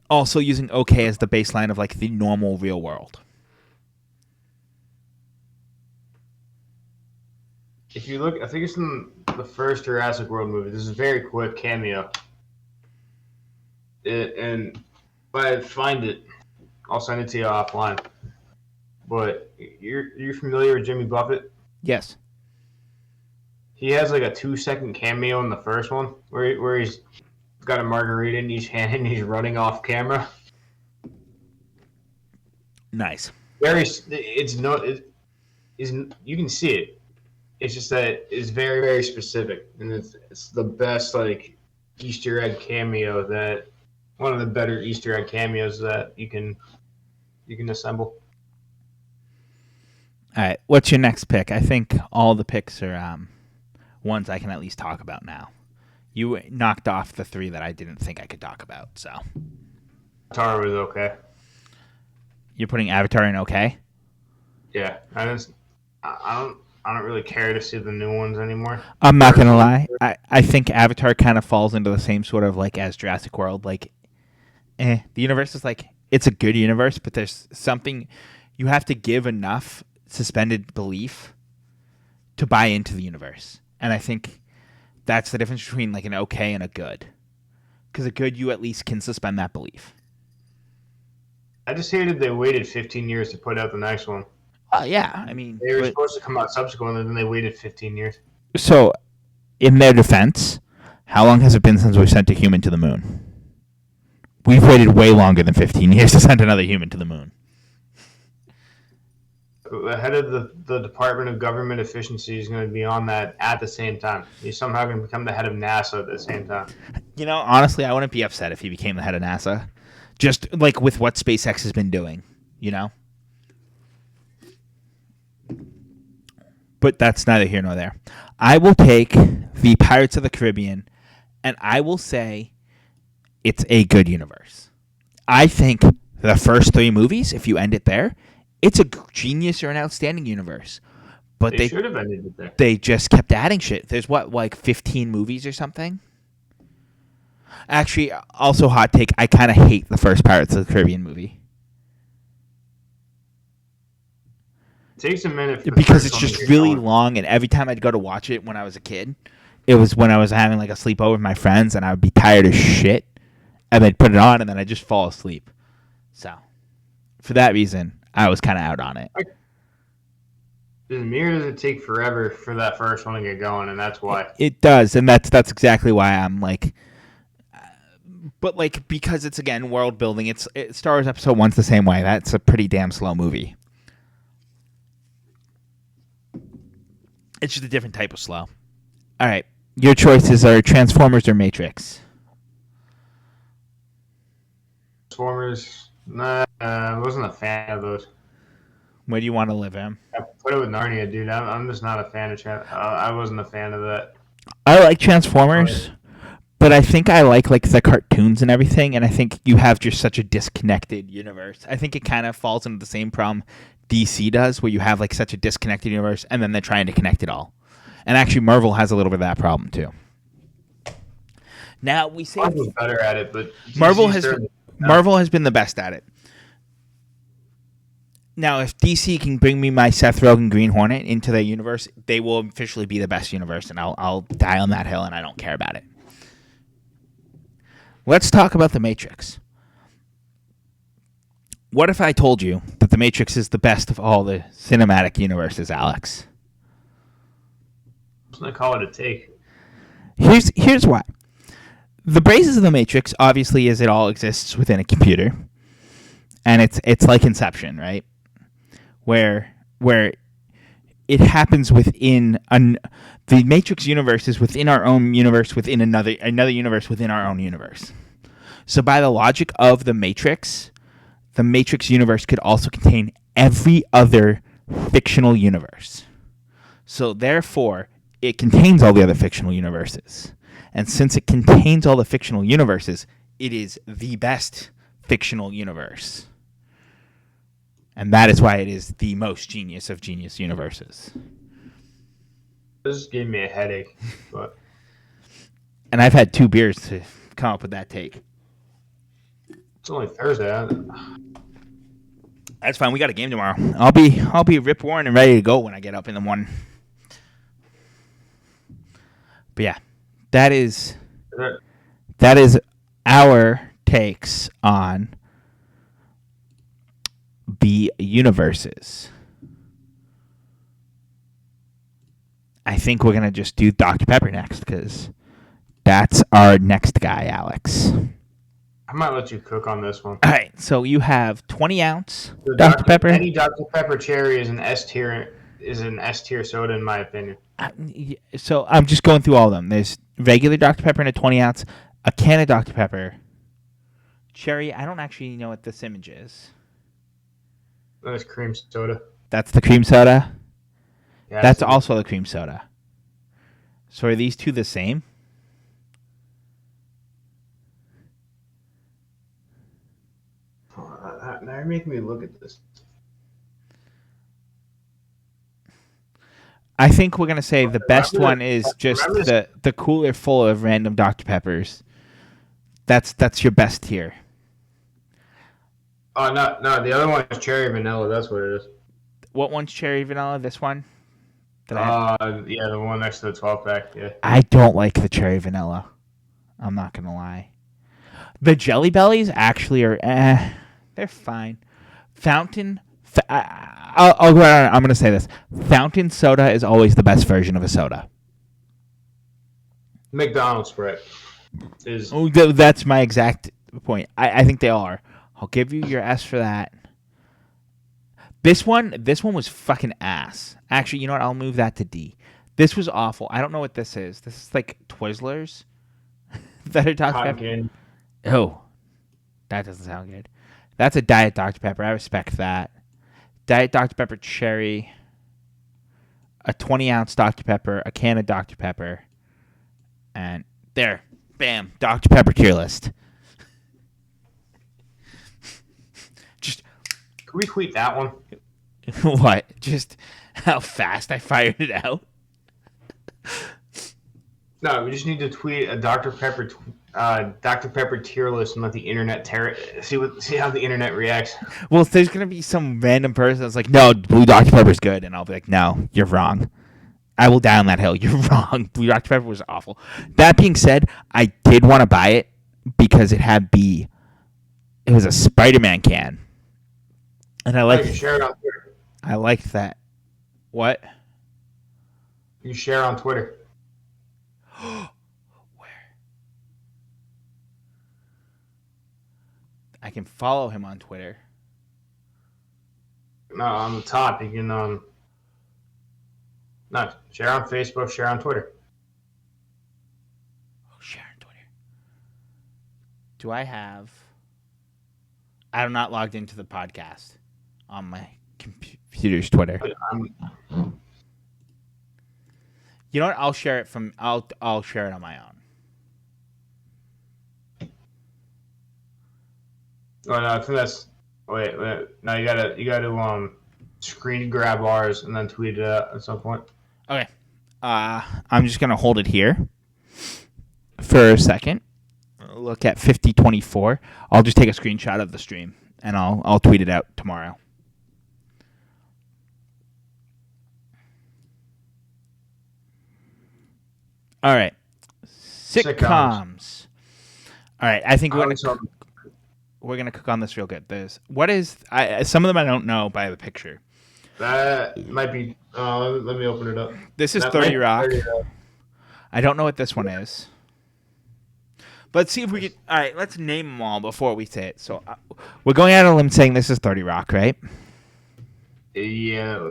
Also using okay as the baseline of like the normal real world. If you look, I think it's in the first Jurassic World movie. This is a very quick cameo. And if I find it, I'll send it to you offline. But you're familiar with Jimmy Buffett? Yes. He has like a 2-second cameo in the first one where he's got a margarita in each hand and he's running off camera. Nice. You can see it. It's just that it's very, very specific, and it's the best like Easter egg cameo that one of the better Easter egg cameos that you can assemble. All right, what's your next pick? I think all the picks are ones I can at least talk about now. You knocked off the three that I didn't think I could talk about, so. Avatar was okay. You're putting Avatar in okay? Yeah, I don't really care to see the new ones anymore. I'm not going to lie. I think Avatar kind of falls into the same sort of like as Jurassic World. Like, the universe is like, it's a good universe, but there's something, you have to give enough suspended belief to buy into the universe. And I think that's the difference between like an okay and a good. Because a good, you at least can suspend that belief. I just hated they waited 15 years to put out the next one. Yeah, I mean... They were supposed to come out subsequently, and then they waited 15 years. So, in their defense, how long has it been since we've sent a human to the moon? We've waited way longer than 15 years to send another human to the moon. The head of the Department of Government Efficiency is going to be on that at the same time. He's somehow going to become the head of NASA at the same time. You know, honestly, I wouldn't be upset if he became the head of NASA. Just like with what SpaceX has been doing, you know? But that's neither here nor there. I will take the Pirates of the Caribbean, and I will say it's a good universe. I think the first three movies, if you end it there, it's a genius or an outstanding universe. But they should have ended it there. They just kept adding shit. There's like 15 movies or something? Actually, also hot take, I kind of hate the first Pirates of the Caribbean movie. It takes a minute because it's just really long, and every time I'd go to watch it when I was a kid, it was when I was having like a sleepover with my friends, and I would be tired as shit, and they'd put it on, and then I'd just fall asleep. So, for that reason, I was kind of out on it. Me, does it take forever for that first one to get going, and that's why. It does, and that's exactly why I'm like... But like because it's, again, world building, Star Wars Episode 1's the same way. That's a pretty damn slow movie. It's just a different type of slow. All right. Your choices are Transformers or Matrix. Transformers. Nah, I wasn't a fan of those. Where do you want to live, Em? I put it with Narnia, dude. I'm just not a fan of I wasn't a fan of that. I like Transformers, But I think I like the cartoons and everything, and I think you have just such a disconnected universe. I think it kind of falls into the same problem DC does, where you have like such a disconnected universe, and then they're trying to connect it all. And actually, Marvel has a little bit of that problem too. Now we say Marvel's better at it, but Marvel DC's has starting- Marvel has been the best at it. Now, if DC can bring me my Seth Rogen Green Hornet into their universe, they will officially be the best universe, and I'll die on that hill, and I don't care about it. Let's talk about The Matrix. What if I told you that The Matrix is the best of all the cinematic universes, Alex? I'm gonna call it a take. Here's why. The basis of The Matrix, obviously, is it all exists within a computer, and it's like Inception, right? Where it happens within the Matrix universe is within our own universe, within another universe within our own universe. So by the logic of the Matrix universe could also contain every other fictional universe. So therefore, it contains all the other fictional universes. And since it contains all the fictional universes, it is the best fictional universe. And that is why it is the most genius of genius universes. This gave me a headache, but And I've had 2 beers to come up with that take. it's only Thursday. That's fine. We got a game tomorrow. I'll be rip roaring and ready to go when I get up in the morning. But yeah, that is our takes on the universes. I think we're gonna just do Dr. Pepper next because that's our next guy, Alex. I might let you cook on this one. All right, so you have 20-ounce So Dr. Pepper. Any Dr. Pepper cherry is an S tier soda in my opinion. So I'm just going through all of them. There's regular Dr. Pepper in a 20-ounce, a can of Dr. Pepper, cherry. I don't actually know what this image is. That's cream soda. That's the cream soda. Yeah, That's also the cream soda. So are these two the same? Now you're making me look at this. I think we're gonna say the best Remember- one is just remember the cooler full of random Dr. Peppers. That's your best tier. Oh no, the other one is cherry vanilla. That's what it is. What one's cherry vanilla? This one? That I Yeah, the one next to the 12-pack. Yeah. I don't like the cherry vanilla. I'm not gonna lie. The Jelly Bellies actually are they're fine. Fountain. I'll go around. I'm gonna say this. Fountain soda is always the best version of a soda. McDonald's Sprite is. Oh, that's my exact point. I think they all are. I'll give you your S for that. This one was fucking ass. Actually, you know what? I'll move that to D. This was awful. I don't know what this is. This is like Twizzlers that are Dr. Cotton Pepper. candy. Oh, that doesn't sound good. That's a Diet Dr. Pepper. I respect that. Diet Dr. Pepper cherry, a 20-ounce Dr. Pepper, a can of Dr. Pepper, and there, bam, Dr. Pepper tier list. Just Can we tweet that one? what? Just how fast I fired it out. No, we just need to tweet a Dr. Pepper tier list and let the internet see how the internet reacts. Well, if there's gonna be some random person that's like, "No, blue Dr. Pepper's good," and I'll be like, "No, you're wrong. I will die on that hill. You're wrong. Blue Dr. Pepper was awful." That being said, I did want to buy it because it was a Spider-Man can, and I You liked share it on Twitter. that. What? You share on Twitter. Where? I can follow him on Twitter. No, on the top you can no, share on Facebook, share on Twitter. Oh, share on Twitter. Do I have? I'm not logged into the podcast on my computer's Twitter. But You know what? I'll share it from. I'll share it on my own. Oh, no, I think that's. Wait. No, you gotta screen grab ours and then tweet it out at some point. Okay. I'm just gonna hold it here for a second. Look at 5024. I'll just take a screenshot of the stream and I'll tweet it out tomorrow. All right. Sitcoms. All right. I think we're gonna cook on this real good. Some of them I don't know by the picture. That might be. Let me open it up. This is That 30 might- Rock. I don't know what this one is. But let's see if we can. All right, let's name them all before we say it. So we're going out on a limb saying this is 30 Rock, right? Yeah.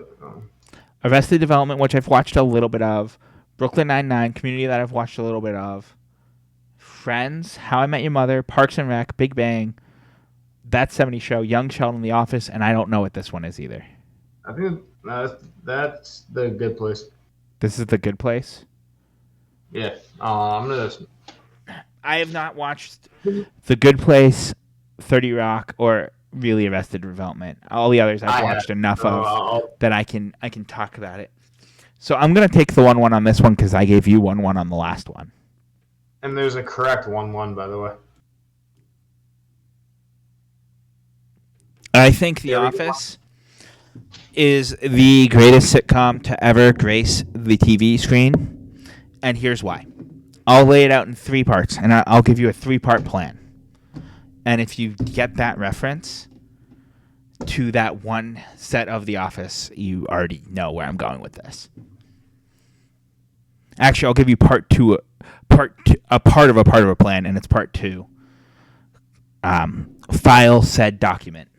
Arrested Development, which I've watched a little bit of. Brooklyn Nine-Nine, Community that I've watched a little bit of. Friends, How I Met Your Mother, Parks and Rec, Big Bang, That 70 Show, Young Sheldon, The Office, and I don't know what this one is either. I think that's the Good Place. This is The Good Place? Yeah. I'm gonna. I have not watched The Good Place, 30 Rock, or really Arrested Development. All the others I've watched enough of that I can talk about it. So I'm gonna take the 1-1 on this one because I gave you 1-1 on the last one. And there's a correct 1-1, by the way. I think The Office is the greatest sitcom to ever grace the TV screen, and here's why. I'll lay it out in 3 parts, and I'll give you a 3-part plan. And if you get that reference to that one set of The Office, you already know where I'm going with this. Actually, I'll give you part of a plan, and it's part 2. File said document.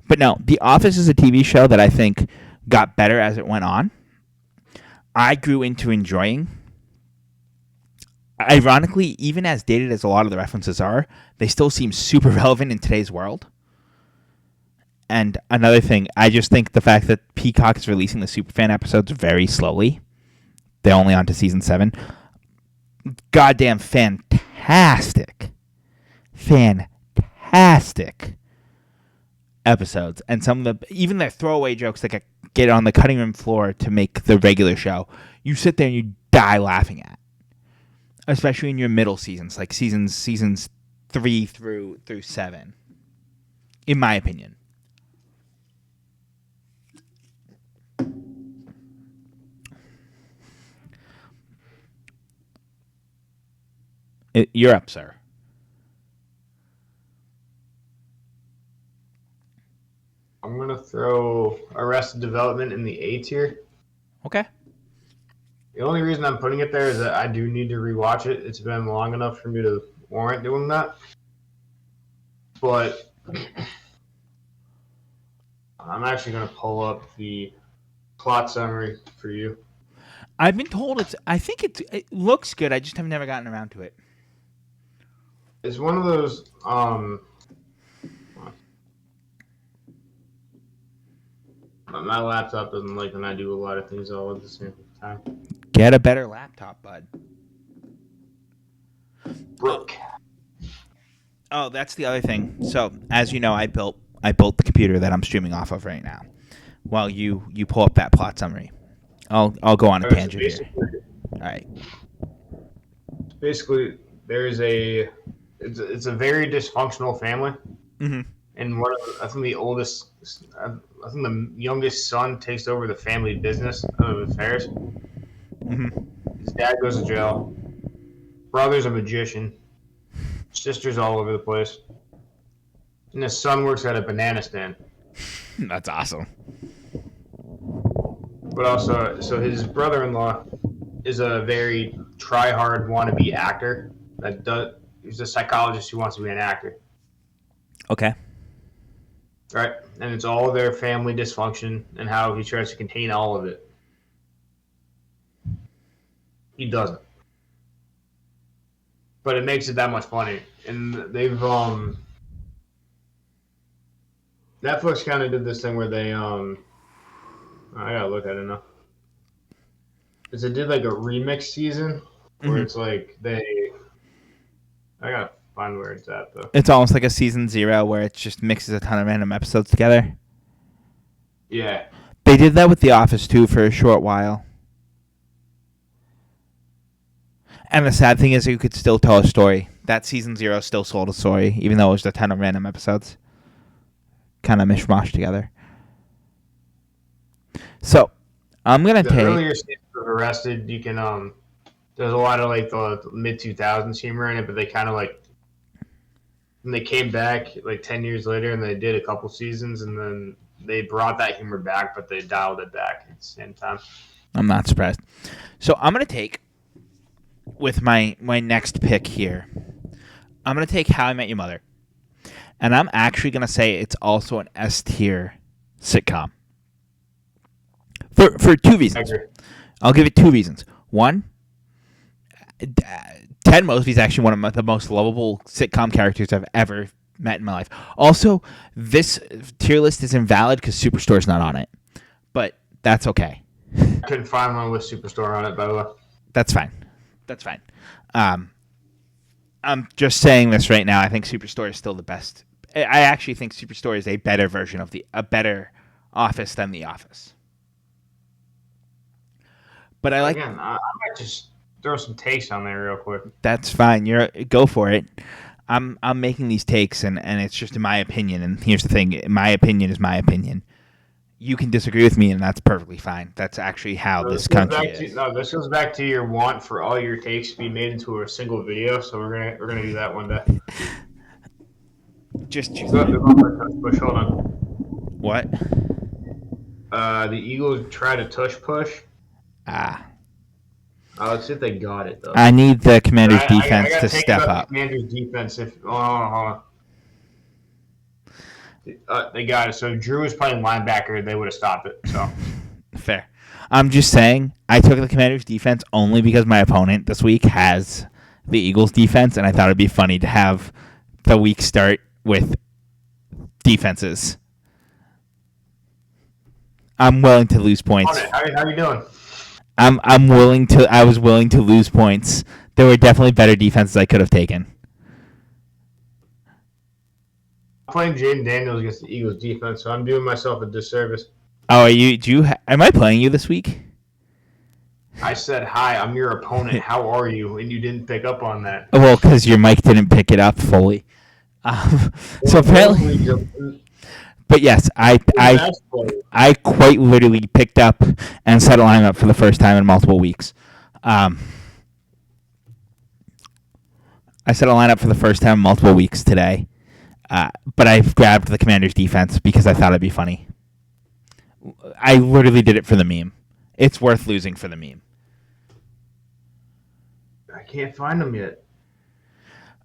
But no, The Office is a TV show that I think got better as it went on. I grew into enjoying. Ironically, even as dated as a lot of the references are, they still seem super relevant in today's world. And another thing, I just think the fact that Peacock is releasing the Superfan episodes very slowly. They're only on to season 7. Goddamn fantastic. Fantastic episodes. And some of even the throwaway jokes that get on the cutting room floor to make the regular show, you sit there and you die laughing at. Especially in your middle seasons, like seasons 3 through 7. In my opinion. You're up, sir. I'm gonna throw Arrested Development in the A tier. Okay. The only reason I'm putting it there is that I do need to rewatch it. It's been long enough for me to warrant doing that. But I'm actually gonna pull up the plot summary for you. I've been told it looks good. I just have never gotten around to it. It's one of those my laptop doesn't like when I do a lot of things all at the same time. Get a better laptop, bud. Brooke. Oh, that's the other thing. So, as you know, I built the computer that I'm streaming off of right now. While you pull up that plot summary, I'll go on a tangent here. All right. Basically, it's a very dysfunctional family, Mm-hmm. and I think the youngest son takes over the family business of affairs. Mm-hmm. His dad goes to jail. Brother's a magician. Sister's all over the place. And his son works at a banana stand. That's awesome. But also, so his brother-in-law is a very try-hard wannabe actor. He's a psychologist who wants to be an actor. Okay. Right? And it's all their family dysfunction and how he tries to contain all of it. He doesn't. But it makes it that much funny. And they've Netflix kind of did this thing where they I gotta look at it now. Because they did like a remix season where it's like I gotta find where it's at though. It's almost like a season 0 where it just mixes a ton of random episodes together. Yeah. They did that with The Office too for a short while. And the sad thing is you could still tell a story. That season 0 still sold a story, even though it was a ton of random episodes. Kind of mishmash together. So, I'm going to The take... earlier seasons of Arrested, you can, there's a lot of, like, the mid-2000s humor in it, but they kind of, like, when they came back, like, 10 years later, and they did a couple seasons, and then they brought that humor back, but they dialed it back at the same time. I'm not surprised. So, I'm going to take... With my next pick here, I'm going to take How I Met Your Mother. And I'm actually going to say it's also an S-tier sitcom. For 2 reasons. I'll give it 2 reasons. One, Ted Mosby is actually one of the most lovable sitcom characters I've ever met in my life. Also, this tier list is invalid because Superstore's not on it. But that's okay. I couldn't find one with Superstore on it, by the way. That's fine. That's fine. I'm just saying this right now. I think Superstore is still the best. I actually think Superstore is a better version of a better Office than The Office. But I like. Again, I might just throw some takes on there real quick. That's fine. Go for it. I'm making these takes, and it's just in my opinion. And here's the thing: my opinion is my opinion. You can disagree with me, and that's perfectly fine. That's actually how this country is. This goes back to your want for all your takes to be made into a single video. So we're gonna do that one day. Just choose. Hold on. What? The Eagles try to tush push. Let's see if they got it though. I need the Commanders' defense I to step up. Commanders' defense. Hold on. They got it. So if Drew was playing linebacker, they would have stopped it. So fair. I'm just saying I took the Commanders' defense only because my opponent this week has the Eagles' defense, and I thought it'd be funny to have the week start with defenses. I'm willing to lose points. How are you doing? I was willing to lose points. There were definitely better defenses I could have taken. I'm playing Jaden Daniels against the Eagles defense, so I'm doing myself a disservice. Oh, am I playing you this week? I said, hi, I'm your opponent. How are you? And you didn't pick up on that. Well, because your mic didn't pick it up fully. So apparently... But yes, I quite literally picked up and set a lineup for the first time in multiple weeks. I set a lineup for the first time in multiple weeks today. But I grabbed the Commanders' defense because I thought it'd be funny. I literally did it for the meme. It's worth losing for the meme. I can't find them yet.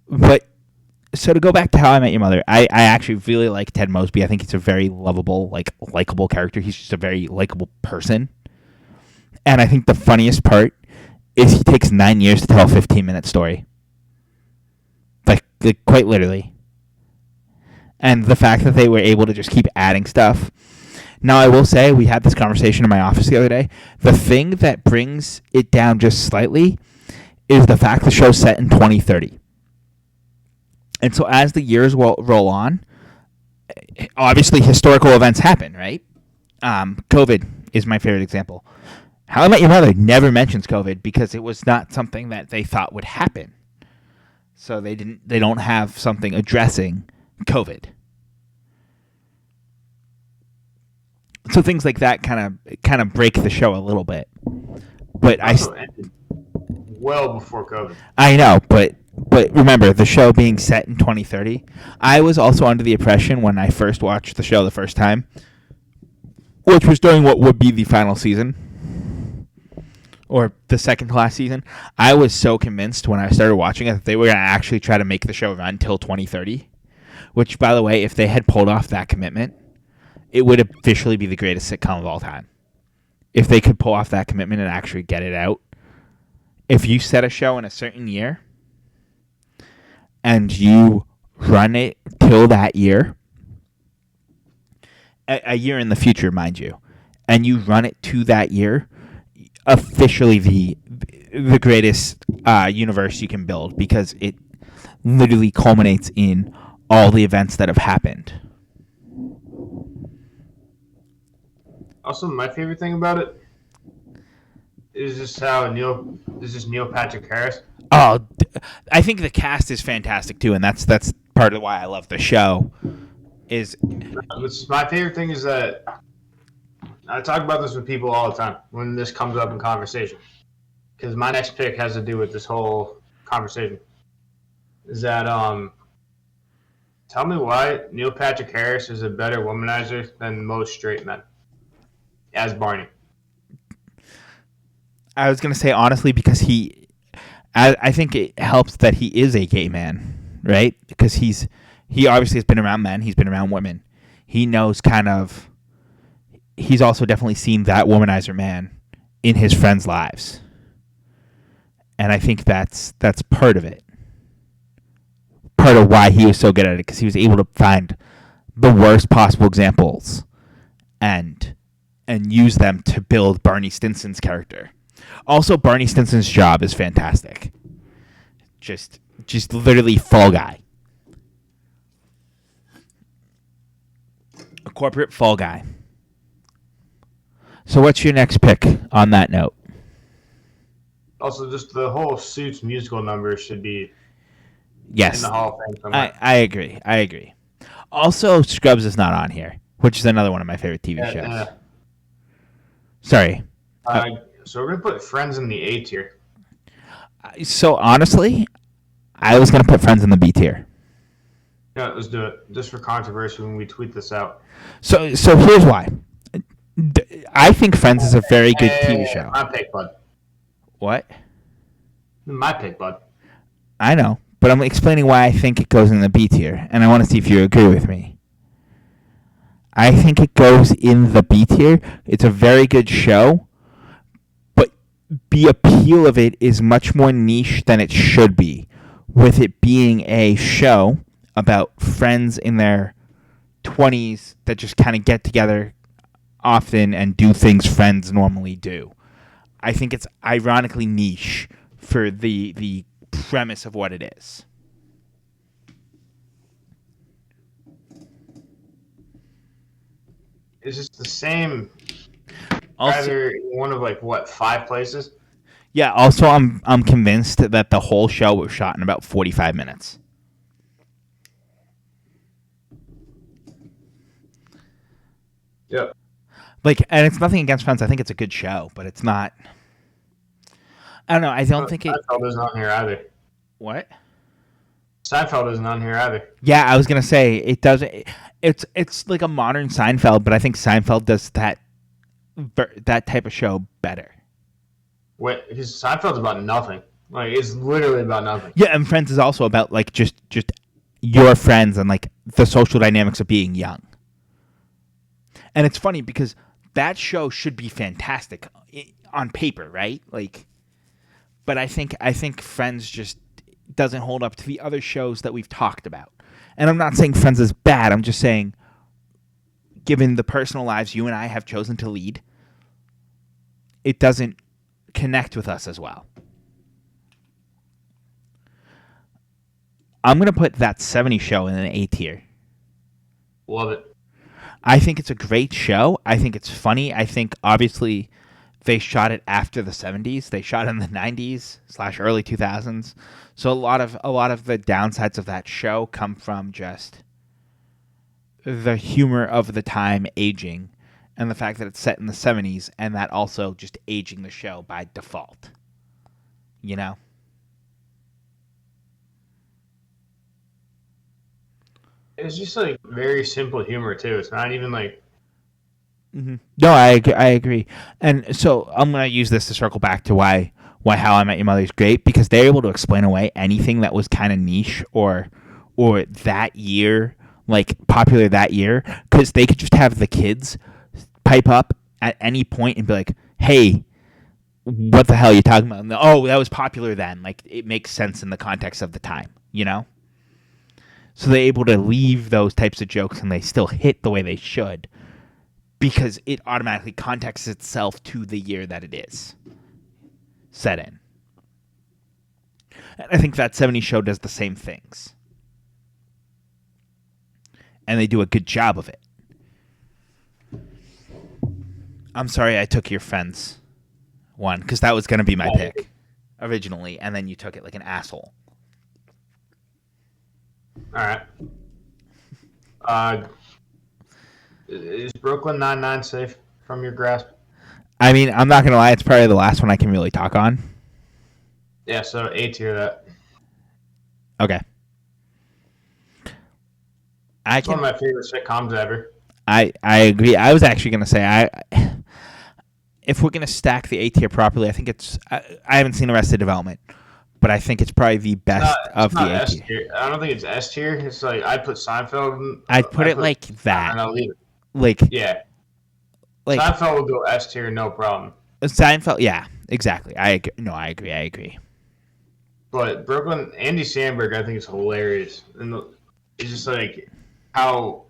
But, so to go back to How I Met Your Mother, I actually really like Ted Mosby. I think he's a very lovable, likable character. He's just a very likable person. And I think the funniest part is he takes 9 years to tell a 15-minute story. Like, quite literally. And the fact that they were able to just keep adding stuff. Now, I will say, we had this conversation in my office the other day. The thing that brings it down just slightly is the fact the show's set in 2030. And so as the years roll on, obviously historical events happen, right? COVID is my favorite example. How I Met Your Mother never mentions COVID because it was not something that they thought would happen. So they don't have something addressing COVID. So things like that kind of break the show a little bit. But well before COVID. I know, but remember the show being set in 2030. I was also under the impression when I first watched the show the first time, which was during what would be the final season or the second to last season. I was so convinced when I started watching it that they were going to actually try to make the show run until 2030. Which, by the way, if they had pulled off that commitment, it would officially be the greatest sitcom of all time. If they could pull off that commitment and actually get it out. If you set a show in a certain year and you run it till that year, a year in the future, mind you, and you run it to that year, officially the greatest universe you can build because literally culminates in all the events that have happened. Also, my favorite thing about it is just how Neil Patrick Harris. Oh, I think the cast is fantastic too, and that's part of why I love the show. My favorite thing is that I talk about this with people all the time when this comes up in conversation. Because my next pick has to do with this whole conversation. Is that tell me why Neil Patrick Harris is a better womanizer than most straight men as Barney. I was gonna say honestly because I think it helps that he is a gay man, right? Because he obviously has been around men, he's been around women. He knows he's also definitely seen that womanizer man in his friends' lives. And I think that's part of it. Part of why he was so good at it, because he was able to find the worst possible examples and use them to build Barney Stinson's character. Also, Barney Stinson's job is fantastic. Just literally Fall Guy. A corporate Fall Guy. So what's your next pick on that note? Also, just the whole Suits musical number should be Yes. in the Hall of Fame somewhere. I agree. Also, Scrubs is not on here, which is another one of my favorite TV shows. Yeah. Sorry. So we're going to put Friends in the A tier. So honestly, I was going to put Friends in the B tier. Yeah, let's do it. Just for controversy when we tweet this out. So here's why. I think Friends is a very good TV show. My pick, bud. What? My pick, bud. I know, but I'm explaining why I think it goes in the B tier, and I want to see if you agree with me. I think it goes in the B tier. It's a very good show, but the appeal of it is much more niche than it should be, with it being a show about friends in their 20s that just kind of get together often and do things friends normally do. I think it's ironically niche for the premise of what it is. It's just the same. Also, Either one of 5 places. yeah. Also, I'm convinced that the whole show was shot in about 45 minutes. Yep. And it's nothing against Friends. I think it's a good show, but it's not. I don't know. I don't think it. Seinfeld isn't on here either. What? Seinfeld isn't on here either. Yeah, I was gonna say it doesn't. It's like a modern Seinfeld, but I think Seinfeld does that type of show better. Wait, because Seinfeld's about nothing. It's literally about nothing. Yeah, and Friends is also about just your friends and the social dynamics of being young. And it's funny because that show should be fantastic on paper, right? But I think Friends just doesn't hold up to the other shows that we've talked about. And I'm not saying Friends is bad. I'm just saying, given the personal lives you and I have chosen to lead, it doesn't connect with us as well. I'm going to put That 70s Show in an A tier. Love it. I think it's a great show. I think it's funny. I think, obviously, they shot it after the 70s. They shot it in the 90s / early 2000s. So a lot of the downsides of that show come from just the humor of the time aging and the fact that it's set in the 70s and that also just aging the show by default. You know? It's just very simple humor too. It's not even Mm-hmm. No, I agree. And so I'm going to use this to circle back to why How I Met Your Mother is great, because they're able to explain away anything that was kind of niche or that year, popular that year, because they could just have the kids pipe up at any point and be like, hey, what the hell are you talking about? And that was popular then. It makes sense in the context of the time, you know? So they're able to leave those types of jokes and they still hit the way they should, because it automatically contexts itself to the year that it is set in. And I think That 70s Show does the same things. And they do a good job of it. I'm sorry I took your Friends one, because that was going to be my pick originally, and then you took it like an asshole. All right. Is Brooklyn Nine-Nine safe from your grasp? I mean, I'm not going to lie, it's probably the last one I can really talk on. Yeah, so A tier that. Okay. It's one of my favorite sitcoms ever. I agree. I was actually going to say, if we're going to stack the A tier properly, I think it's... I haven't seen Arrested Development, but I think it's probably the best of the A tier. I don't think it's S tier. It's like, I'd put Seinfeld... I'd put it like that. And I'll leave it. Like... Yeah. Like, Seinfeld will go S tier, no problem. Seinfeld, yeah, exactly. I agree. But Brooklyn, Andy Samberg, I think is hilarious. And it's just like how...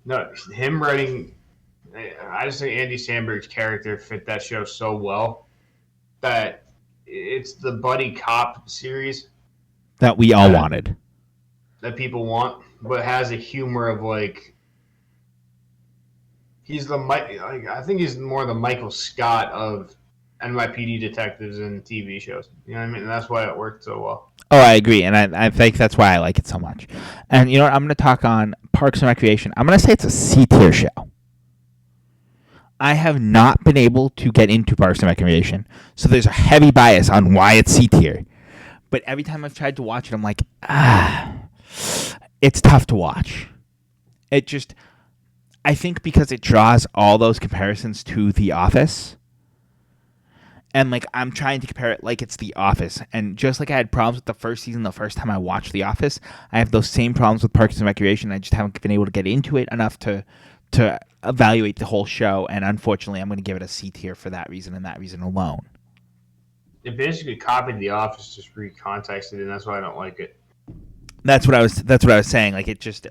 No, him writing... I just think Andy Samberg's character fit that show so well that it's the buddy cop series that we all wanted, that people want, but has a humor of like I think he's more the Michael Scott of NYPD detectives and TV shows. You know what I mean? And that's why it worked so well. Oh, I agree, and I think that's why I like it so much. And you know what? I'm going to talk on Parks and Recreation. I'm going to say it's a C tier show. I have not been able to get into Parks and Recreation, so there's a heavy bias on why it's C tier. But every time I've tried to watch it, I'm like, it's tough to watch. I think because it draws all those comparisons to The Office, and like I'm trying to compare it like it's The Office, and just like I had problems with the first season the first time I watched The Office, I have those same problems with Parks and Recreation. I just haven't been able to get into it enough to evaluate the whole show, and unfortunately I'm going to give it a C tier for that reason and that reason alone. It basically copied The Office, just recontexted it, and that's why I don't like it. That's what I was saying. Like, it just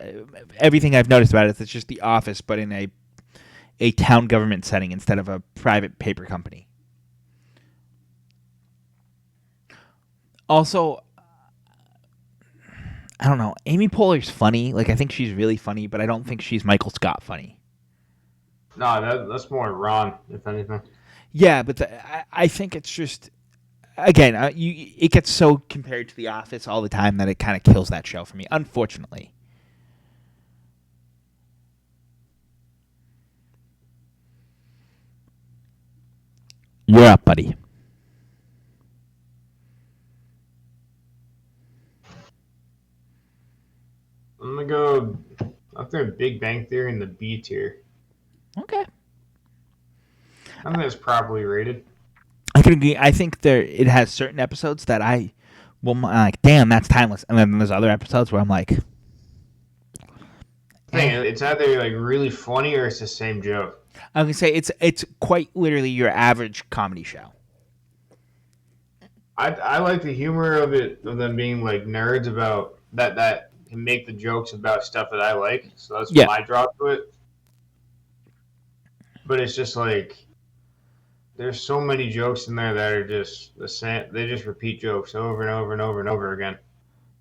everything I've noticed about it is it's just The Office, but in a town government setting instead of a private paper company. Also, I don't know. Amy Poehler's funny. Like, I think she's really funny, but I don't think she's Michael Scott funny. No, that's more Ron, if anything. Yeah, but I think it's just, again, it gets so compared to The Office all the time that it kind of kills that show for me, unfortunately. You're up, buddy. I'm going to go up there Big Bang Theory in the B tier. Okay. I think it's properly rated. I can agree. I think it has certain episodes that I'm like, damn, that's timeless. And then there's other episodes where I'm like... It's either like really funny or it's the same joke. I can say it's quite literally your average comedy show. I like the humor of it, of them being like nerds about that can make the jokes about stuff that I like. So that's my draw to it. But it's just like there's so many jokes in there that are just the same. They just repeat jokes over and over and over and over again.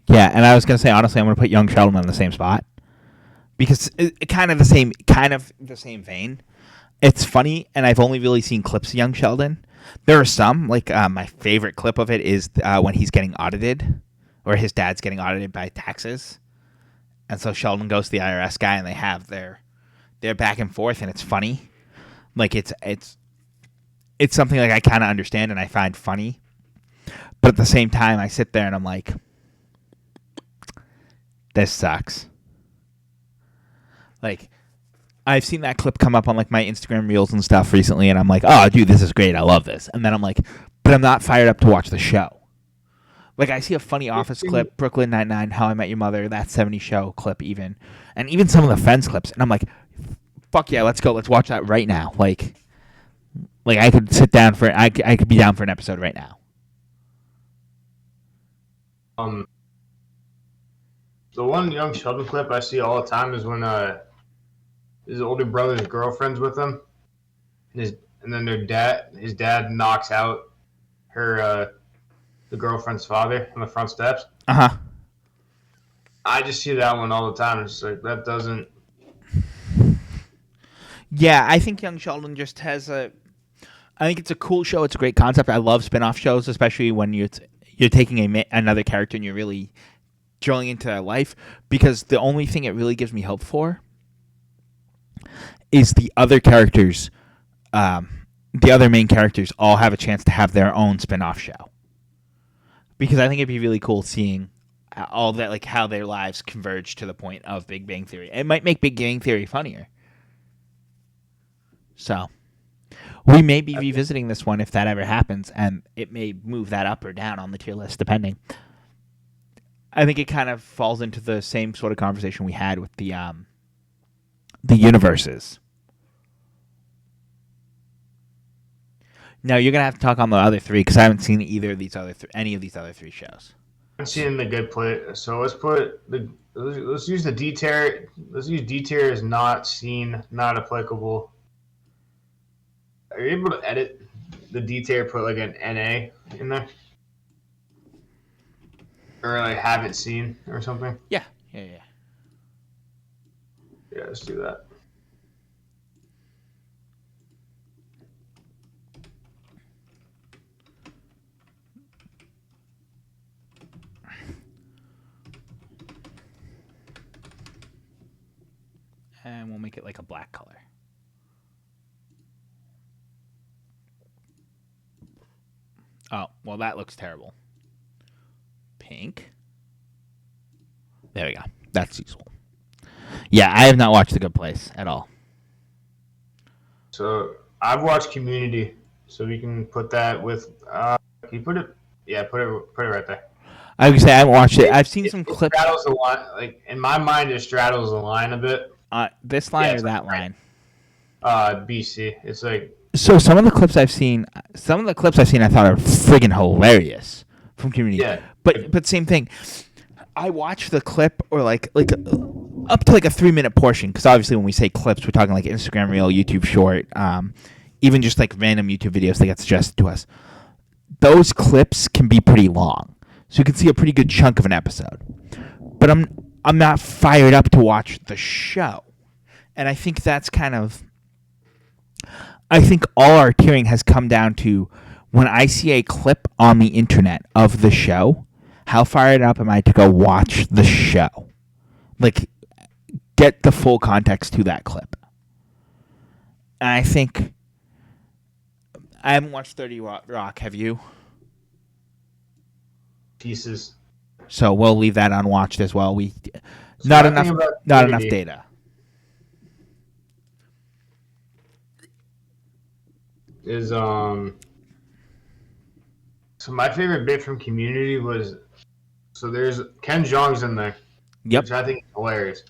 Yeah, and I was gonna say honestly, I'm gonna put Young Sheldon in the same spot because it kind of the same vein. It's funny, and I've only really seen clips of Young Sheldon. There are some, like my favorite clip of it is when he's getting audited, or his dad's getting audited by taxes, and so Sheldon goes to the IRS guy, and they have their back and forth, and it's funny. Like it's something like I kind of understand and I find funny, but at the same time, I sit there and I'm like, this sucks. Like, I've seen that clip come up on like my Instagram reels and stuff recently, and I'm like, oh, dude, this is great. I love this. And then I'm like, but I'm not fired up to watch the show. Like, I see a funny Office clip, Brooklyn Nine-Nine, How I Met Your Mother, That 70s Show clip even, and even some of the Friends clips, and I'm like, fuck yeah, let's go. Let's watch that right now. Like I could sit down I could be down for an episode right now. The one Young Sheldon clip I see all the time is when his older brother's girlfriend's with him, and then his dad knocks out her the girlfriend's father on the front steps. Uh huh. I just see that one all the time. It's like that doesn't. Yeah, I think Young Sheldon just has a. I think it's a cool show. It's a great concept. I love spin-off shows, especially when you're taking another character and you're really drilling into their life. Because the only thing it really gives me hope for is the other characters, the other main characters, all have a chance to have their own spin-off show. Because I think it'd be really cool seeing all that, like how their lives converge to the point of Big Bang Theory. It might make Big Bang Theory funnier. So, we may be revisiting this one if that ever happens, and it may move that up or down on the tier list, depending. I think it kind of falls into the same sort of conversation we had with the universes. Now, you're going to have to talk on the other three, because I haven't seen either of these any of these other three shows. I'm seeing the good play. So let's use the D tier. Let's use D tier as not seen, not applicable. Are you able to edit the D tier, put like an NA in there? Or like haven't seen or something? Yeah. Yeah, let's do that. And we'll make it like a black color. Oh, well, that looks terrible. Pink. There we go. That's useful. Yeah, I have not watched The Good Place at all. So I've watched Community, so we can put that with. Can you put it? Yeah, put it right there. I would say I haven't watched it. I've seen some clips. Straddles the line, like in my mind, it straddles the line a bit. This line or that line? BC. It's like. So some of the clips I've seen, I thought are friggin' hilarious from Community. Yeah. But same thing. I watched the clip or like up to like a 3-minute portion, because obviously when we say clips, we're talking like Instagram Reel, YouTube Short, even just like random YouTube videos that get suggested to us. Those clips can be pretty long, so you can see a pretty good chunk of an episode. But I'm not fired up to watch the show, and I think that's kind of. I think all our tiering has come down to when I see a clip on the internet of the show, how fired up am I to go watch the show? Like, get the full context to that clip. And I think I haven't watched 30 Rock. Have you? Pieces. So we'll leave that unwatched as well. So Not enough data. Is so my favorite bit from Community was there's Ken Jeong's in there. Yep. Which I think is hilarious.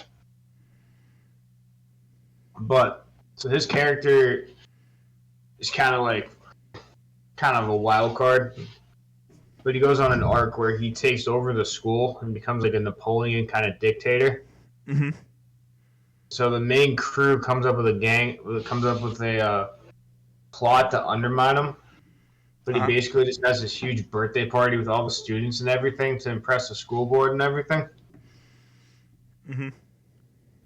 But so his character is kind of a wild card. But he goes on an arc where he takes over the school and becomes like a Napoleon kind of dictator. Mm-hmm. So the main crew comes up with a plot to undermine him. But he basically just has this huge birthday party with all the students and everything to impress the school board and everything. Mm-hmm.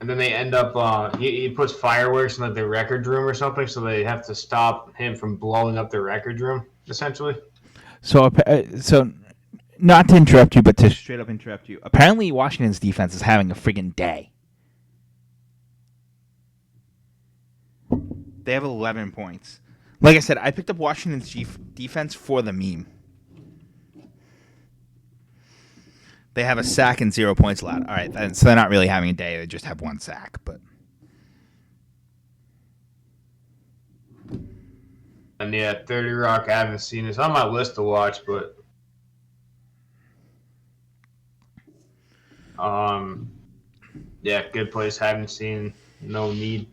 And then they end up, he puts fireworks in like the record room or something, so they have to stop him from blowing up the record room, essentially. So not to interrupt you, but to straight up interrupt you. Apparently, Washington's defense is having a friggin' day. They have 11 points. Like I said, I picked up Washington's defense for the meme. They have a sack and 0 points allowed. All right, so they're not really having a day. They just have one sack. But and yeah, 30 Rock, I haven't seen. It's on my list to watch, but yeah, Good Place, haven't seen. No need.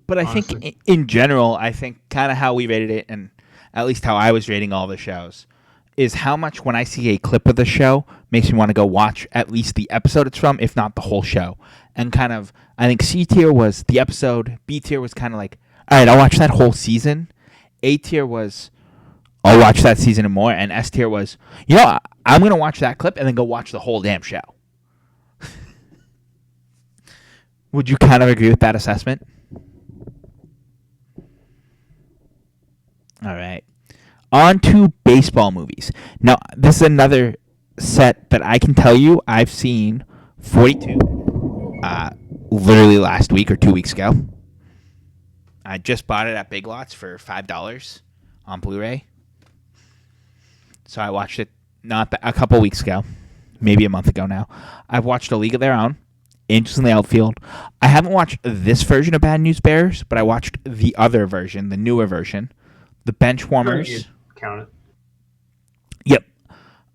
But I think in general, I think kind of how we rated it, and at least how I was rating all the shows, is how much when I see a clip of the show makes me want to go watch at least the episode it's from, if not the whole show. And kind of, I think C tier was the episode, B tier was kind of like, all right, I'll watch that whole season. A tier was, I'll watch that season and more. And S tier was, I'm going to watch that clip and then go watch the whole damn show. Would you kind of agree with that assessment? All right. On to baseball movies. Now, this is another set that I can tell you I've seen 42 literally last week or 2 weeks ago. I just bought it at Big Lots for $5 on Blu-ray. So I watched it a couple weeks ago, maybe a month ago now. I've watched A League of Their Own, Angels in the Outfield. I haven't watched this version of Bad News Bears, but I watched the other version, the newer version, The Benchwarmers. Count it. Yep.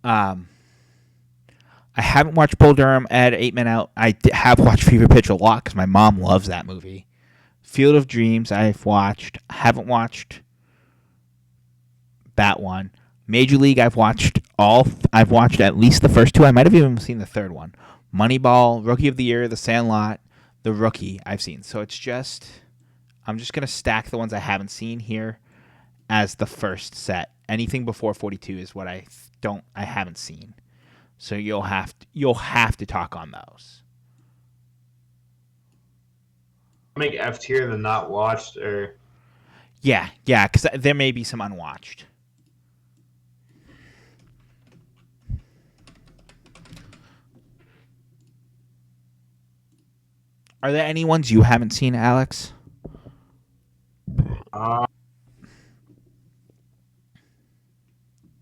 I haven't watched Bull Durham at 8 Men Out. I have watched Fever Pitch a lot because my mom loves that movie. Field of Dreams I've watched. I haven't watched that one. Major League I've watched all. I've watched at least the first two. I might have even seen the third one. Moneyball, Rookie of the Year, The Sandlot, The Rookie I've seen. So it's just, I'm just going to stack the ones I haven't seen here as the first set. Anything before 42 is what I haven't seen. So you'll have to talk on those. Make F tier the not watched, or Yeah, because there may be some unwatched. Are there any ones you haven't seen, Alex?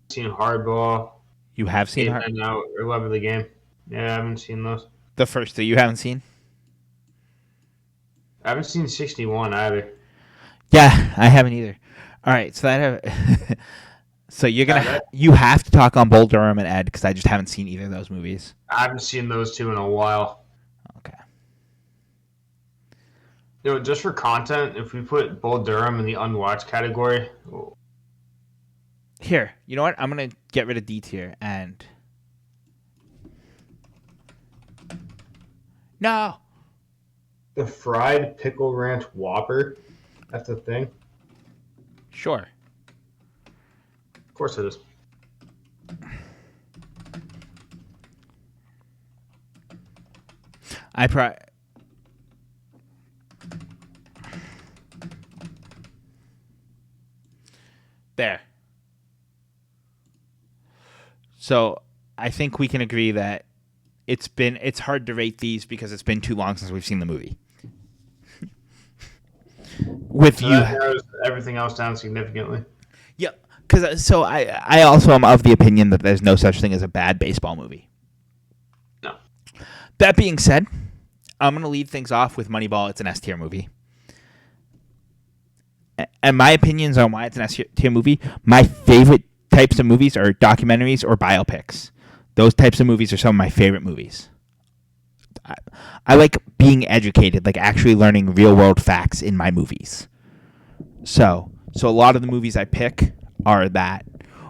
seen Hardball. You have seen Eight Men Out, or Love of the Game. Yeah, I haven't seen those. the first two you haven't seen? I haven't seen 61 either. Yeah, I haven't either. All right, so so you're gonna you have to talk on Bull Durham and Ed because I just haven't seen either of those movies. I haven't seen those two in a while. Okay. Just for content, if we put Bull Durham in the unwatched category, Here, you know what? I'm gonna get rid of D tier and no. the fried pickle ranch Whopper, that's a thing. Sure. Of course it is. There. So I think we can agree that it's hard to rate these because it's been too long since we've seen the movie. So that narrows everything else down significantly. Yeah, because I also am of the opinion that there's no such thing as a bad baseball movie. No. That being said, I'm going to lead things off with Moneyball. It's an S tier movie. And my opinions on why it's an S tier movie, my favorite types of movies are documentaries or biopics. Those types of movies are some of my favorite movies. I like being educated, like actually learning real world facts in my movies. So a lot of the movies I pick are that,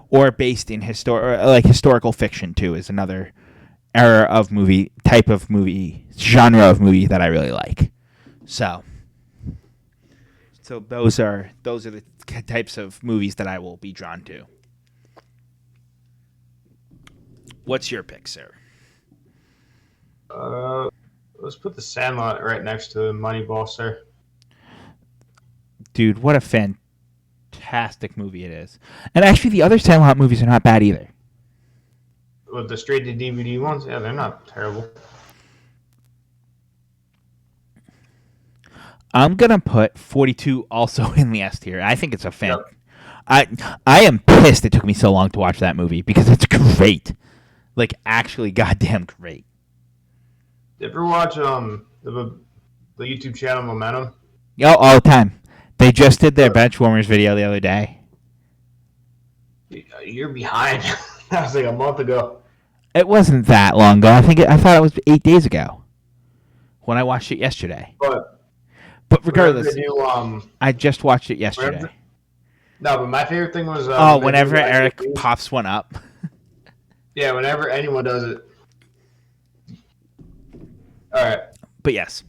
or based in historical fiction too is another genre of movie that I really like. So those are the types of movies that I will be drawn to. What's your pick, sir? Let's put The Sandlot right next to Moneyball, sir. Dude, what a fantastic movie it is. And actually, the other Sandlot movies are not bad either. With the straight to DVD ones, yeah, they're not terrible. I'm gonna put 42 also in the S tier. I think it's a fan. Yep. I am pissed it took me so long to watch that movie because it's great. Like, actually goddamn great. You ever watch the YouTube channel Momentum? Yeah, all the time. They just did their Benchwarmers video the other day. You're behind. That was like a month ago. It wasn't that long ago. I thought it was 8 days ago when I watched it yesterday. But regardless, I just watched it yesterday. But my favorite thing was whenever Eric pops one up. Yeah, whenever anyone does it. All right. But yes.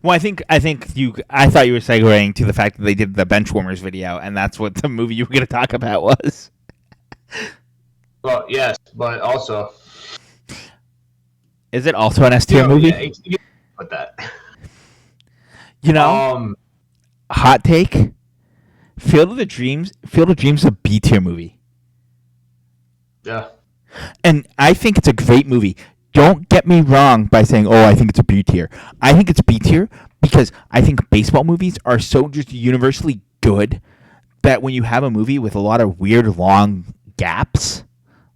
Well, I thought you were segueing to the fact that they did the Benchwarmers video, and that's what the movie you were going to talk about was. Well, yes, but also, Is it also an S tier movie? yeah, you put that. You know, Um, hot take. Field of the Dreams. Field of Dreams is a B tier movie, yeah, and I think it's a great movie. Don't get me wrong by saying, "Oh, I think it's a B tier." I think it's B tier because I think baseball movies are so just universally good that when you have a movie with a lot of weird long gaps,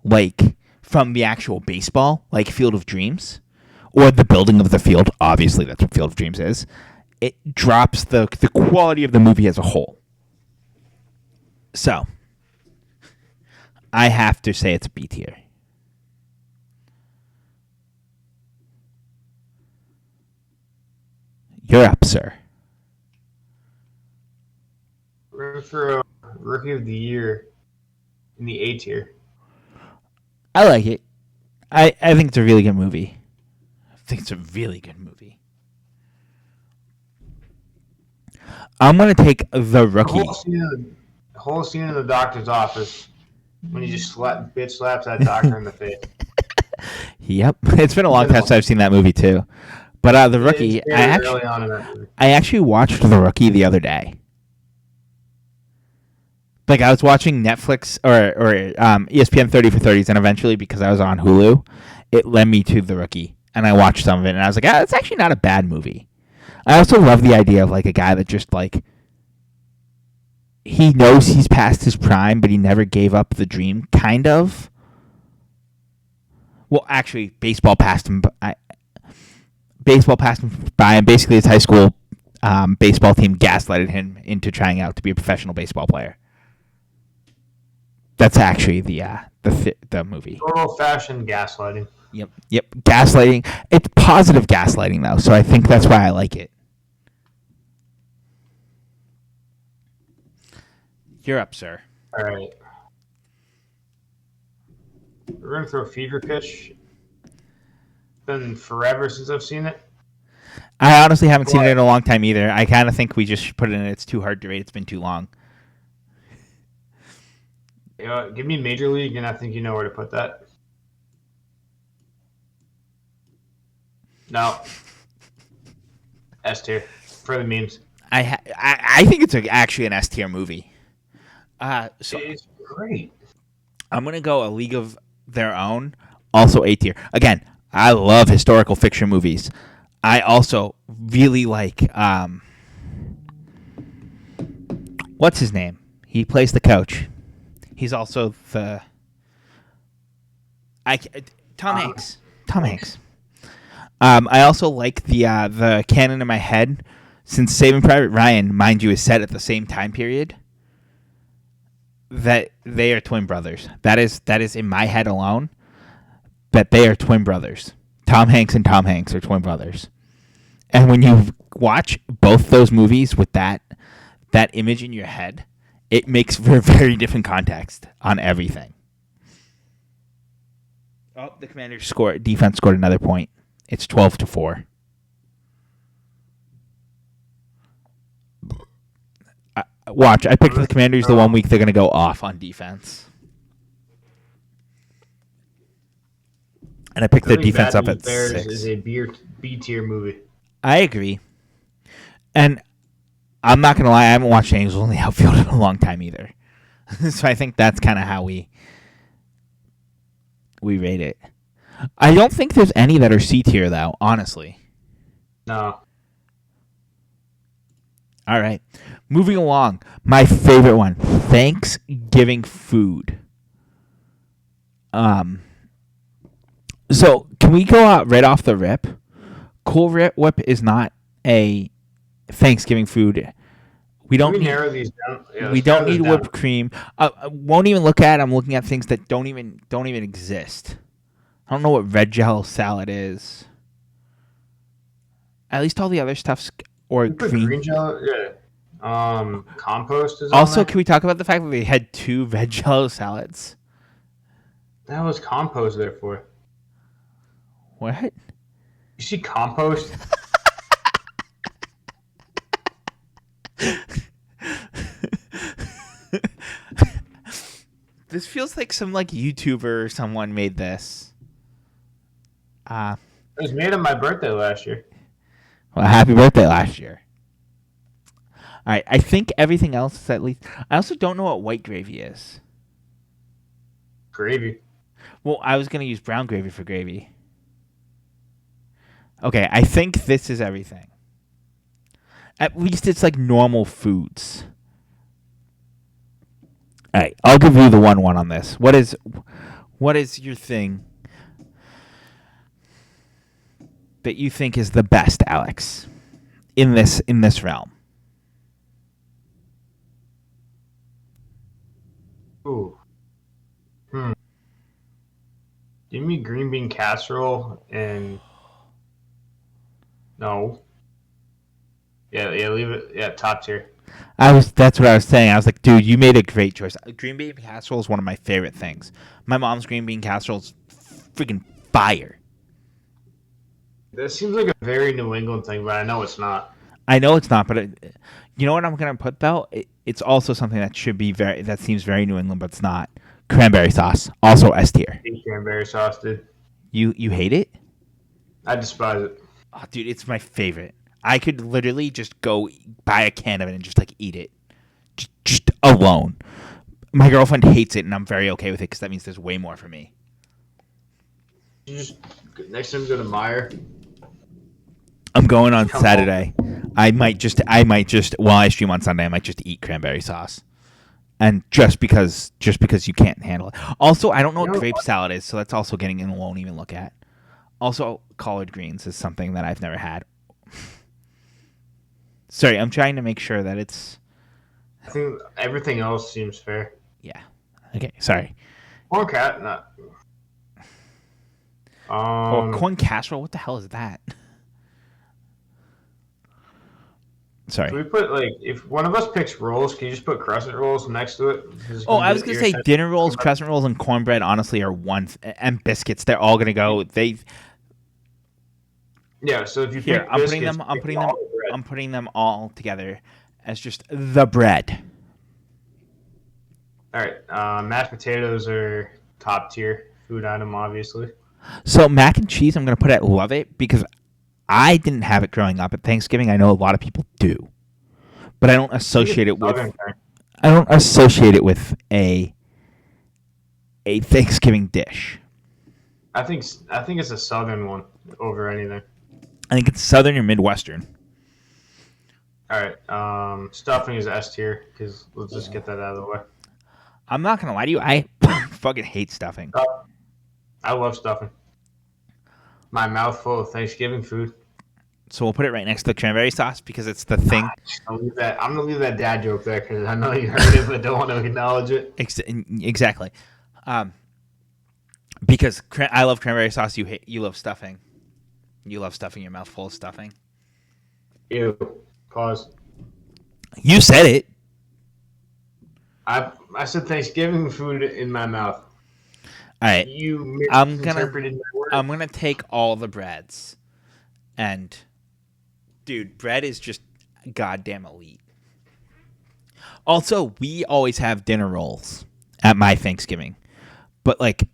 like from the actual baseball, like Field of Dreams, or the building of the field, obviously that's what Field of Dreams is, it drops the quality of the movie as a whole. So, I have to say it's a B tier. You're up, sir. we're in for a rookie of the year in the A tier. I like it. I think it's a really good movie. I think it's a really good movie. I'm gonna take The Rookie. The whole scene in the doctor's office when he just bitch slaps that doctor in the face. Yep, it's been a long time since I've seen that movie too. But The Rookie, It's very early on in that movie. I actually watched The Rookie the other day. Like I was watching Netflix or ESPN 30 for 30s, and eventually because I was on Hulu, it led me to The Rookie, and I watched some of it, and I was like, it's actually not a bad movie. I also love the idea of like a guy that just like he knows he's past his prime, but he never gave up the dream, kind of. Well, actually, baseball passed him by, and basically his high school baseball team gaslighted him into trying out to be a professional baseball player. That's actually the movie. Total fashion gaslighting. Yep. Gaslighting. It's positive gaslighting though, so I think that's why I like it. You're up, sir. All right. We're going to throw Fever Pitch. It's been forever since I've seen it. I honestly haven't seen it in a long time either. I kind of think we just put it in. It's too hard to rate. It's been too long. You know, give me Major League, and I think you know where to put that. No. S tier for the memes. I think it's actually an S tier movie. So It's great. I'm gonna go A League of Their Own, also A tier. Again, I love historical fiction movies. I also really like what's his name? He plays the coach. He's also the Tom Hanks. Tom Hanks. I also like the canon in my head, since Saving Private Ryan, mind you, is set at the same time period, that they are twin brothers. That is in my head alone, that they are twin brothers. Tom Hanks and Tom Hanks are twin brothers. And when you watch both those movies with that image in your head, it makes for a very different context on everything. Oh, the Commanders defense scored another point. It's 12-4. Watch, I picked the Commanders the 1 week they're going to go off on defense. And I picked their defense up at Bears 6. is a B tier movie. I agree. And I'm not going to lie, I haven't watched Angels in the Outfield in a long time either. So I think that's kind of how we rate it. I don't think there's any that are C tier, though, honestly. No. All right. Moving along. My favorite one, Thanksgiving food. So can we go out right off the rip? Cool Whip is not a Thanksgiving food. We don't need, narrow these down. Yeah, we don't need whipped cream. I won't even look at it. I'm looking at things that don't even exist. I don't know what red jello salad is. At least all the other stuff's or green jello. Yeah. Compost is also. on there. Can we talk about the fact that they had 2 red jello salads? That was compost there for. What? You see compost? This feels like some like YouTuber or someone made this. It was made on my birthday last year. Well, happy birthday last year. All right, I think everything else is at least. I also don't know what white gravy is. Gravy. Well, I was gonna use brown gravy for gravy. Okay, I think this is everything. At least it's like normal foods. All right, I'll give you the 1-1 on this. What is your thing that you think is the best, Alex, in this realm? Ooh. Give me green bean casserole and no. Yeah, leave it. Yeah, top tier. That's what I was saying. I was like, dude, you made a great choice. Green bean casserole is one of my favorite things. My mom's green bean casserole is freaking fire. That seems like a very New England thing, but I know it's not. I know it's not, but you know what I'm gonna put though? It's also something that that seems very New England, but it's not. Cranberry sauce, also S tier. I hate cranberry sauce, dude. You hate it? I despise it. Oh, dude, it's my favorite. I could literally just go buy a can of it and just like eat it, just alone. My girlfriend hates it, and I'm very okay with it because that means there's way more for me. You just next time you go to Meyer. I'm going on Saturday. I might just while I stream on Sunday, I might just eat cranberry sauce. And just because you can't handle it. Also, I don't know what grape salad is, so that's also getting in. Won't even look at. Also, collard greens is something that I've never had. Sorry, I'm trying to make sure that it's. I think everything else seems fair. Yeah. Okay. Sorry. Corn cat, not. Corn casserole. What the hell is that? Sorry. Can we put if one of us picks rolls, can you just put crescent rolls next to it? Oh, I was gonna say dinner rolls, crescent rolls, and cornbread. Honestly, are and biscuits. They're all gonna go. Yeah. So if you here, pick I'm biscuits, putting them all together as just the bread. All right. Mashed potatoes are top tier food item, obviously. So mac and cheese, I'm gonna put at love it because I didn't have it growing up at Thanksgiving. I know a lot of people do, but I don't associate it with. I don't associate it with a Thanksgiving dish. I think it's a southern one over anything. I think it's southern or midwestern. All right. Stuffing is S tier because let's just get that out of the way. I'm not gonna lie to you. I fucking hate stuffing. I love stuffing. My mouth full of Thanksgiving food. So we'll put it right next to the cranberry sauce because it's the thing. I'm gonna leave that dad joke there because I know you heard it, but don't want to acknowledge it. Exactly. Because I love cranberry sauce. You love stuffing. You love stuffing your mouth full of stuffing. Ew. Pause. You said it. I said Thanksgiving food in my mouth. All right. You I'm misinterpreted my word. I'm gonna take all the breads, and dude, bread is just goddamn elite. Also, we always have dinner rolls at my Thanksgiving, but like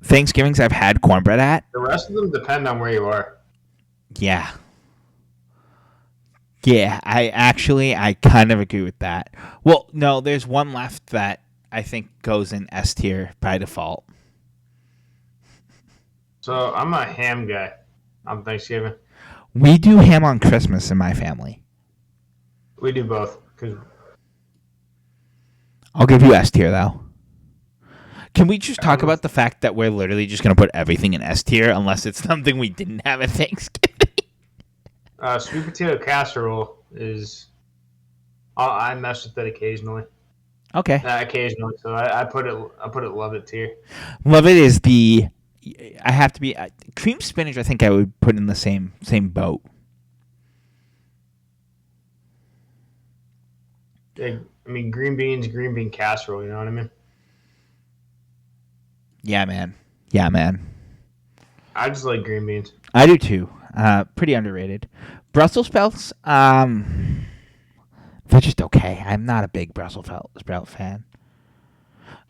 Thanksgivings I've had cornbread at. The rest of them depend on where you are. Yeah. Yeah, I kind of agree with that. Well, no, there's one left that I think goes in S tier by default. So I'm a ham guy on Thanksgiving. We do ham on Christmas in my family. We do both. Cause I'll give you S tier though. Can we just talk about the fact that we're literally just going to put everything in S tier unless it's something we didn't have at Thanksgiving? Sweet potato casserole is. I mess with it occasionally. Okay. Occasionally, so I put it love it tier. Love it is the. I have to be cream spinach. I think I would put in the same boat. I mean, green bean casserole. You know what I mean? Yeah, man. Yeah, man. I just like green beans. I do too. Pretty underrated. Brussels sprouts, they're just okay. I'm not a big Brussels sprout fan.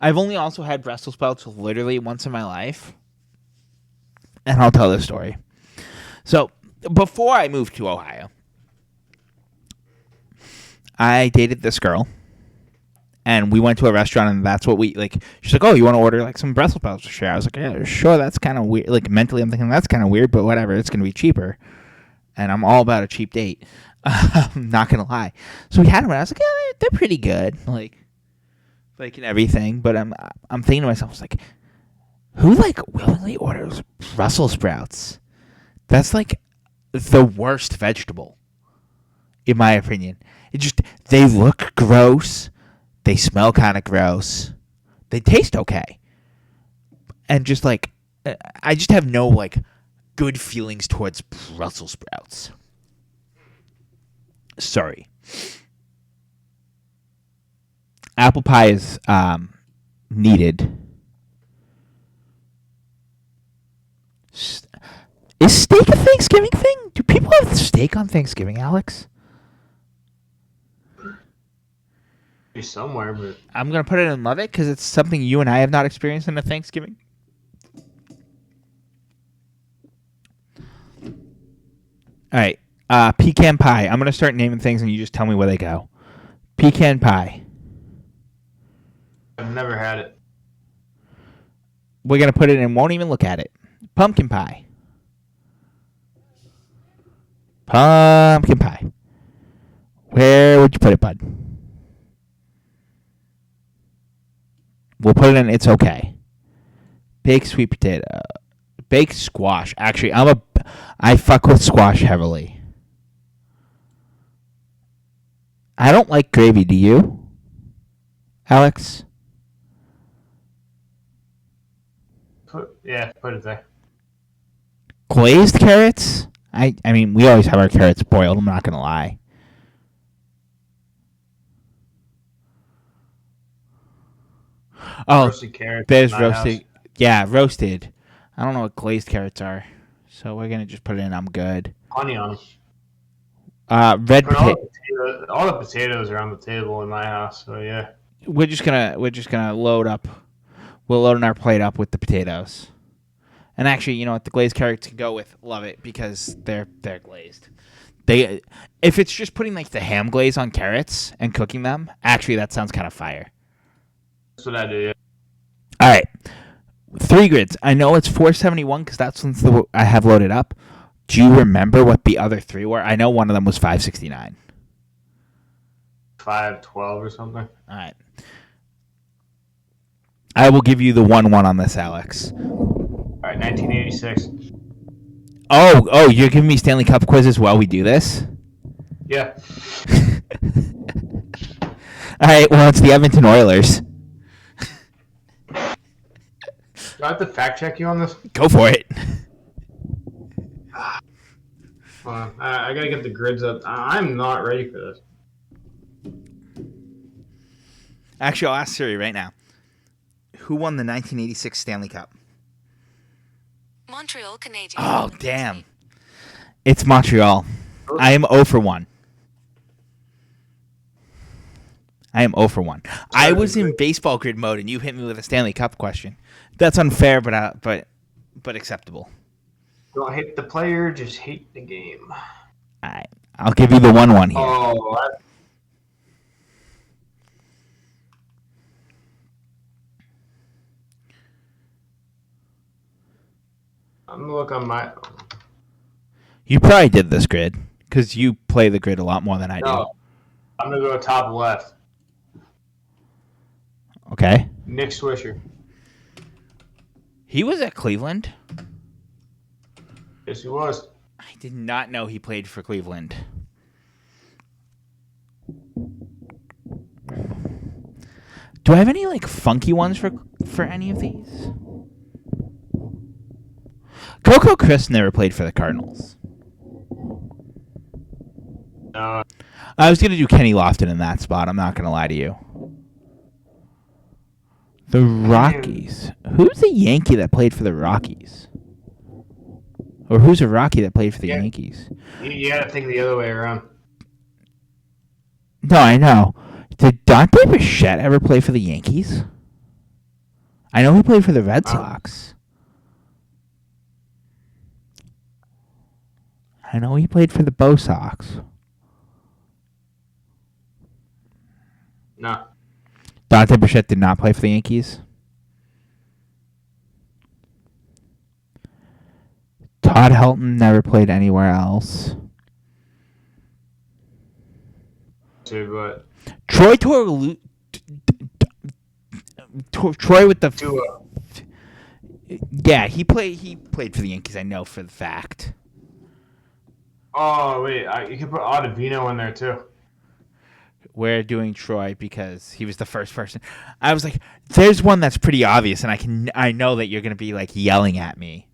I've only also had Brussels sprouts literally once in my life, and I'll tell this story. So, before I moved to Ohio, I dated this girl, and we went to a restaurant, and that's what we, like, she's like, oh, you want to order, like, some Brussels sprouts to share? I was like, yeah, sure, that's kind of weird. Like, mentally, I'm thinking, that's kind of weird, but whatever, it's going to be cheaper. And I'm all about a cheap date. I'm not going to lie. So we had them, and I was like, yeah, they're pretty good. Like, and everything, but I'm thinking to myself, I was like, who, like, willingly orders Brussels sprouts? That's, like, the worst vegetable, in my opinion. They look gross. They smell kind of gross. They taste okay. And just, like, I just have no, like, good feelings towards Brussels sprouts. Sorry. Apple pie is needed. Is steak a Thanksgiving thing? Do people have steak on Thanksgiving, Alex? Be somewhere, but I'm going to put it in Love It because it's something you and I have not experienced in a Thanksgiving. All right. Pecan pie. I'm going to start naming things and you just tell me where they go. Pecan pie. I've never had it. We're going to put it in and won't even look at it. Pumpkin pie. Pumpkin pie. Where would you put it, bud? We'll put it in It's Okay. Baked sweet potato. Baked squash. Actually, I fuck with squash heavily. I don't like gravy. Do you, Alex? Put it there. Glazed carrots? I mean, we always have our carrots boiled. I'm not going to lie. Oh, Roasted carrots. there's in my roasted. house. Yeah, roasted. I don't know what glazed carrots are. So we're going to just put it in I'm good. Honey on them. Red But potato. all the potatoes are on the table in my house, so yeah. We're just gonna load up. We'll load our plate up with the potatoes. And actually, you know what? The glazed carrots can go with Love It because they're glazed. If it's just putting like the ham glaze on carrots and cooking them, actually that sounds kind of fire. That's what I do, yeah. All right, 3 grids. I know it's 471 because that's since I have loaded up. Do you remember what the other 3 were? I know one of them was 569. 512 or something. All right. I will give you the 1-1 on this, Alex. All right, 1986. Oh, you're giving me Stanley Cup quizzes while we do this? Yeah. All right, well, it's the Edmonton Oilers. Do I have to fact check you on this? Go for it. Hold on. I gotta get the grids up. I'm not ready for this. Actually, I'll ask Siri right now. Who won the 1986 Stanley Cup? Montreal Canadiens. Oh, damn. It's Montreal. I am 0 for 1. I am 0 for 1. I was in baseball grid mode, and you hit me with a Stanley Cup question. That's unfair, but acceptable. Don't hate the player, just hate the game. All right. I'll give you the 1-1 here. Oh, I'm gonna look on my. You probably did this grid, because you play the grid a lot more than I do. No, I'm gonna go top left. Okay. Nick Swisher. He was at Cleveland. Yes, he was. I did not know he played for Cleveland. Do I have any like funky ones for any of these? Coco Chris never played for the Cardinals. No, I was gonna do Kenny Lofton in that spot. I'm not gonna lie to you. The Rockies. Who's the Yankee that played for the Rockies? Or who's a Rocky that played for the Yankees? you gotta think the other way around. No, I know. Did Dante Bichette ever play for the Yankees? I know he played for the Red Um, Sox. I know he played for the Bo Sox. No. Dante Bichette did not play for the Yankees. Todd Helton never played anywhere else. But Troy Troy with the Tua. yeah, he played for the Yankees, I know for the fact. Oh wait, you can put Ottavino in there too. We're doing Troy because he was the first person. I was like, there's one that's pretty obvious, and I know that you're gonna be like yelling at me.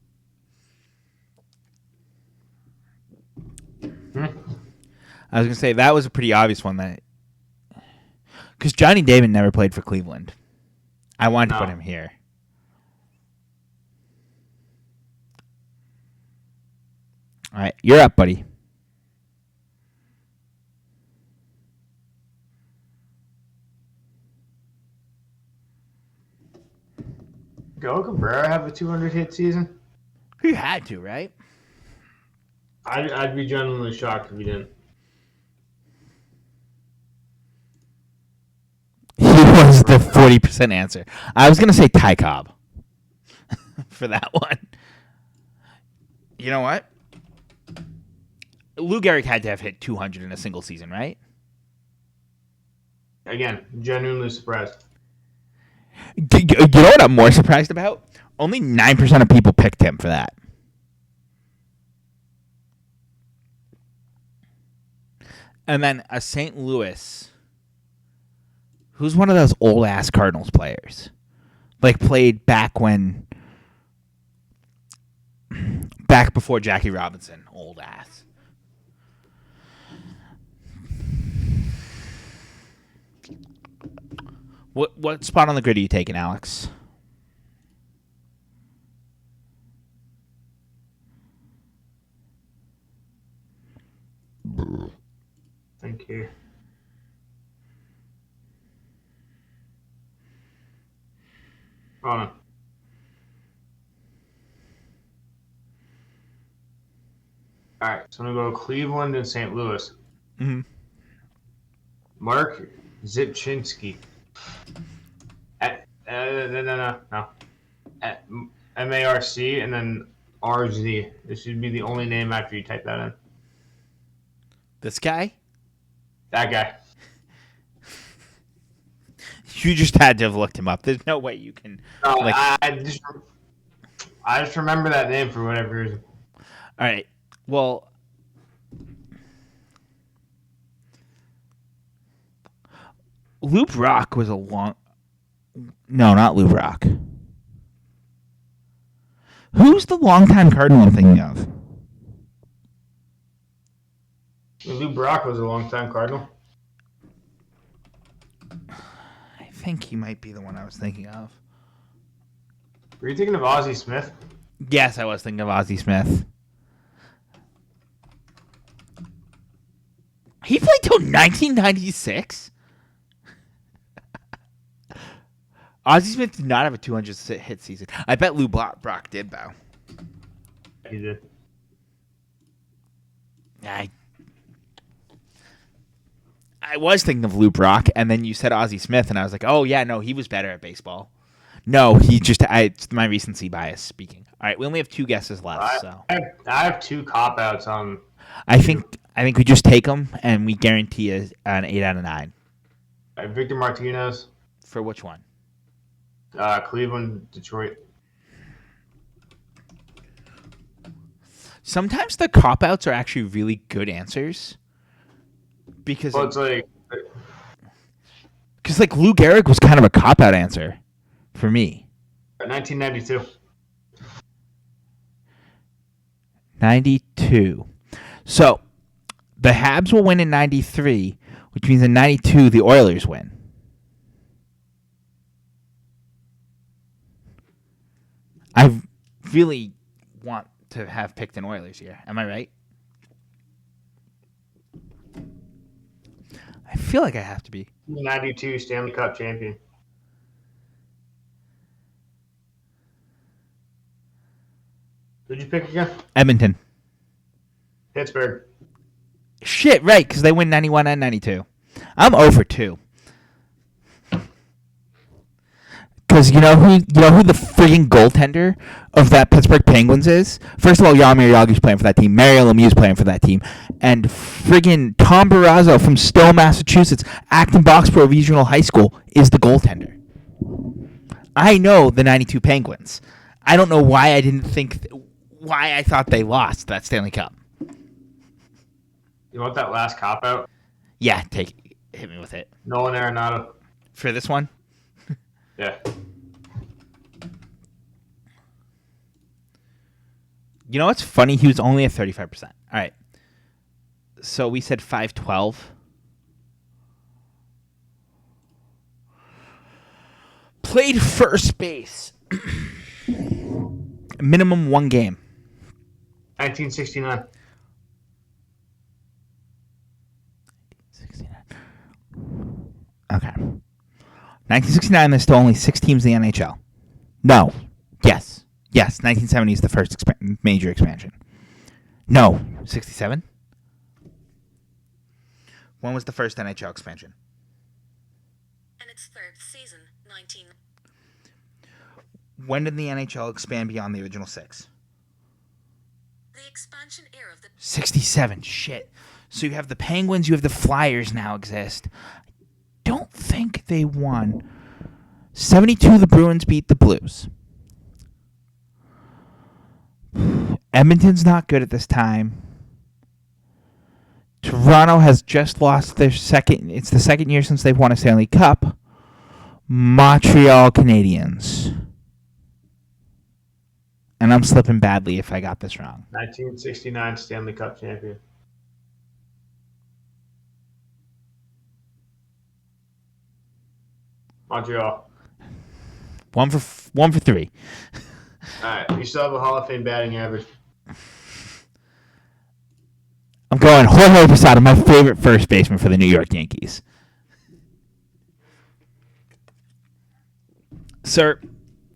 I was gonna say that was a pretty obvious one that because Johnny Damon never played for Cleveland. I wanted to put him here. All right, you're up, buddy. Go Cabrera have a 200 hit season? You had to, right? I'd be genuinely shocked if he didn't. He was the 40% answer. I was gonna say Ty Cobb for that one. You know what? Lou Gehrig had to have hit 200 in a single season, right? Again, genuinely surprised. You know what I'm more surprised about? Only 9% of people picked him for that. And then a St. Louis, who's one of those old-ass Cardinals players. Like, played back before Jackie Robinson, old-ass. What spot on the grid are you taking, Alex? Thank you. Oh no. Alright, so I'm gonna go Cleveland and St. Louis. Mm-hmm. Mark Zipchinski. No. At MARC and then RZ. This should be the only name after you type that in. This guy? That guy. You just had to have looked him up. There's no way you can. No, like, I just remember that name for whatever reason. All right. Well, Lou Brock was a long. No, not Lou Brock. Who's the longtime Cardinal I'm thinking of? Lou Brock was a longtime Cardinal. I think he might be the one I was thinking of. Were you thinking of Ozzie Smith? Yes, I was thinking of Ozzie Smith. He played till 1996? Ozzie Smith did not have a 200 hit season. I bet Lou Brock did, though. He did. I was thinking of Lou Brock, and then you said Ozzie Smith, and I was like, oh, yeah, no, he was better at baseball. No, it's my recency bias speaking. All right, we only have two guesses left, so. I have two cop-outs on... I think we just take them, and we guarantee an 8 out of 9. Victor Martinez. For which one? Cleveland, Detroit. Sometimes the cop-outs are actually really good answers. Because Well, it's like Lou Gehrig was kind of a cop-out answer for me. 1992. 92. So, the Habs will win in 93, which means in 92 the Oilers win. I really want to have picked an Oilers here. Am I right? I feel like I have to be. 92 Stanley Cup champion. Who'd you pick again? Edmonton. Pittsburgh. Shit, right, because they win 91 and 92. I'm over 2. Because you know who the friggin' goaltender of that Pittsburgh Penguins is? First of all, Jaromir Jagr's playing for that team. Mario Lemieux's playing for that team. And friggin' Tom Barrazzo from Stowe, Massachusetts, Acton Boxborough Regional High School, is the goaltender. I know the 92 Penguins. I don't know why I thought they lost that Stanley Cup. You want that last cop out? Yeah, hit me with it. Nolan Arenado. For this one? Yeah. You know what's funny? He was only at 35%. All right. So we said 512. Played first base. Minimum 1 game. 1969. 69. Okay. 1969, there's still only 6 teams in the NHL. No. Yes. Yes, 1970 is the first major expansion. No. 67? When was the first NHL expansion? In its 3rd season, 19... When did the NHL expand beyond the original 6? The expansion era of the... 67. Shit. So you have the Penguins, you have the Flyers now exist. I don't think they won. 72, the Bruins beat the Blues. Edmonton's not good at this time. Toronto has just lost their second. It's the second year since they've won a Stanley Cup. Montreal Canadiens. And I'm slipping badly if I got this wrong. 1969 Stanley Cup champion. Montreal. One for 3. All right. You still have a Hall of Fame batting average. I'm going Jorge Posada, my favorite first baseman for the New York Yankees. Sir,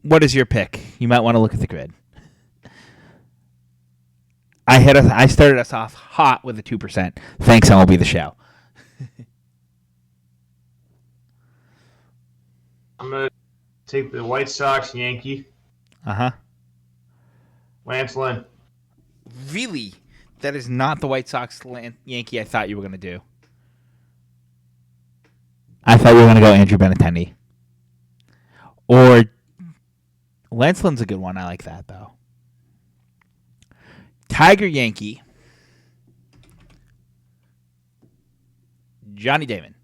what is your pick? You might want to look at the grid. I started us off hot with a 2%. Thanks, MLB The Show. I'm going to take the White Sox Yankee. Uh-huh. Lance Lynn. Really? That is not the White Sox Yankee I thought you were going to do. I thought you were going to go Andrew Benintendi. Or Lance Lynn's a good one. I like that, though. Tiger Yankee. Johnny Damon.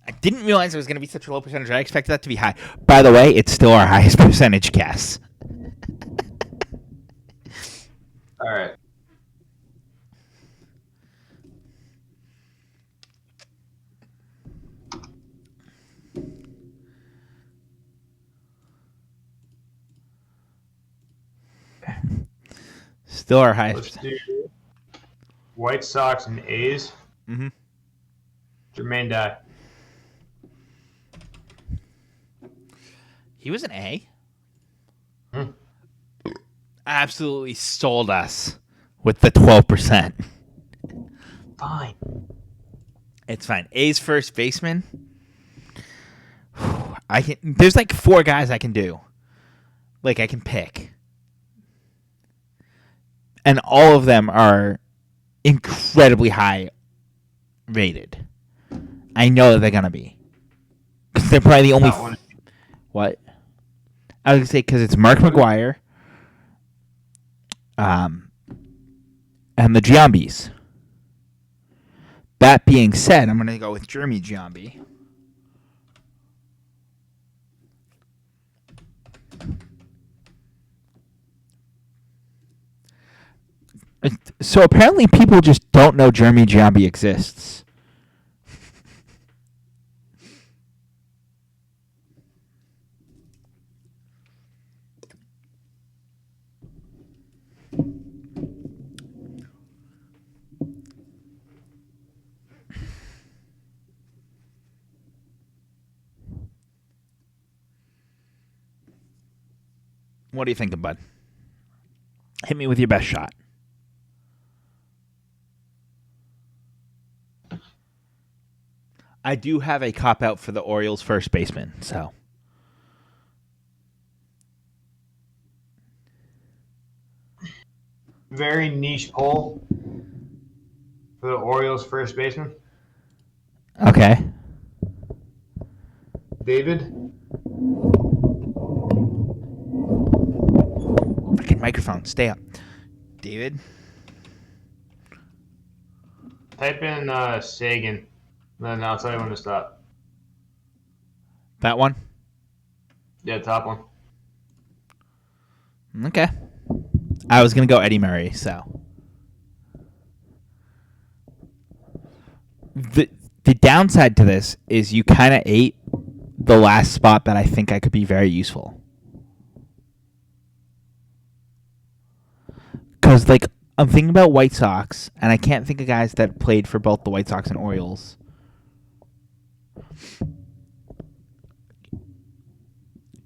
I didn't realize it was going to be such a low percentage. I expected that to be high. By the way, it's still our highest percentage guess. All right. Still our highest Let's percentage. do White Sox and A's. Mm-hmm. Jermaine Dye. He was an A. Hmm. Absolutely sold us with the 12%. Fine. It's fine. A's first baseman. There's like 4 guys I can do. Like I can pick. And all of them are incredibly high rated. I know that they're going to be. Because they're probably the only... That one. What? I was going to say because it's Mark McGuire. And the Giambis. That being said, I'm going to go with Jeremy Giambi. So apparently people just don't know Jeremy Giambi exists. What are you thinking, bud? Hit me with your best shot. I do have a cop-out for the Orioles first baseman, so. Very niche poll for the Orioles first baseman. Okay. David. Fucking microphone, stay up. David? Type in Sagan. Then I'll tell you when to stop. That one? Yeah, top one. Okay. I was going to go Eddie Murray, so. The downside to this is you kind of ate the last spot that I think I could be very useful. Because, like, I'm thinking about White Sox, and I can't think of guys that played for both the White Sox and Orioles.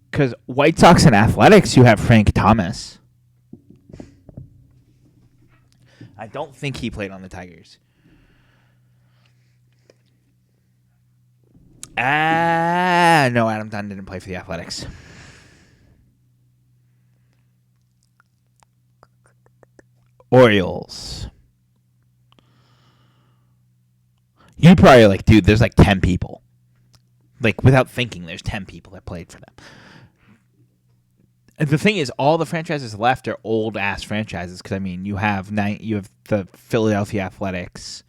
Because White Sox and Athletics, you have Frank Thomas. I don't think he played on the Tigers. No, Adam Dunn didn't play for the Athletics. Orioles. You probably like, dude, there's like 10 people. Like, without thinking, there's 10 people that played for them. And the thing is, all the franchises left are old-ass franchises. Because, I mean, you have the Philadelphia Athletics.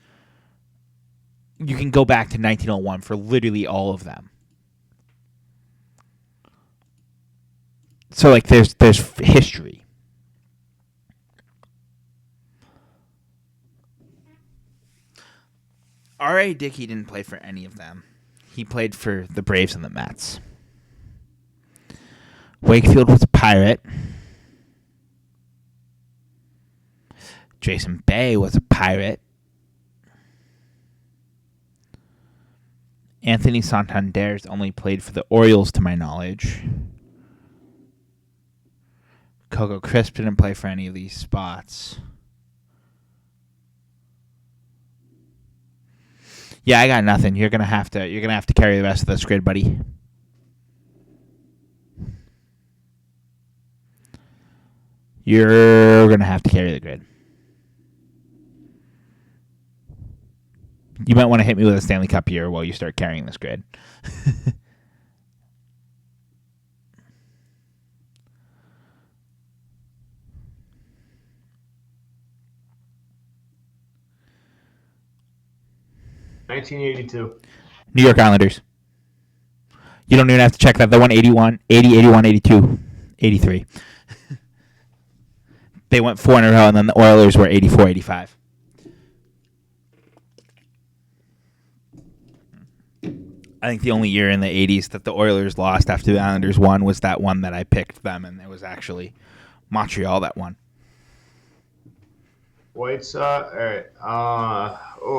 You can go back to 1901 for literally all of them. So, like, there's history. R.A. Dickey didn't play for any of them. He played for the Braves and the Mets. Wakefield was a Pirate. Jason Bay was a Pirate. Anthony Santander's only played for the Orioles, to my knowledge. Coco Crisp didn't play for any of these spots. Yeah, I got nothing. You're gonna have to carry the rest of this grid, buddy. You're gonna have to carry the grid. You might want to hit me with a Stanley Cup year while you start carrying this grid. $1982. New York Islanders. You don't even have to check that. They won 81, 80, 81, 82, 83. They went 4 in a row, and then the Oilers were 84, 85. I think the only year in the 80s that the Oilers lost after the Islanders won was that one that I picked them, and it was actually Montreal that won. White Sox. All right.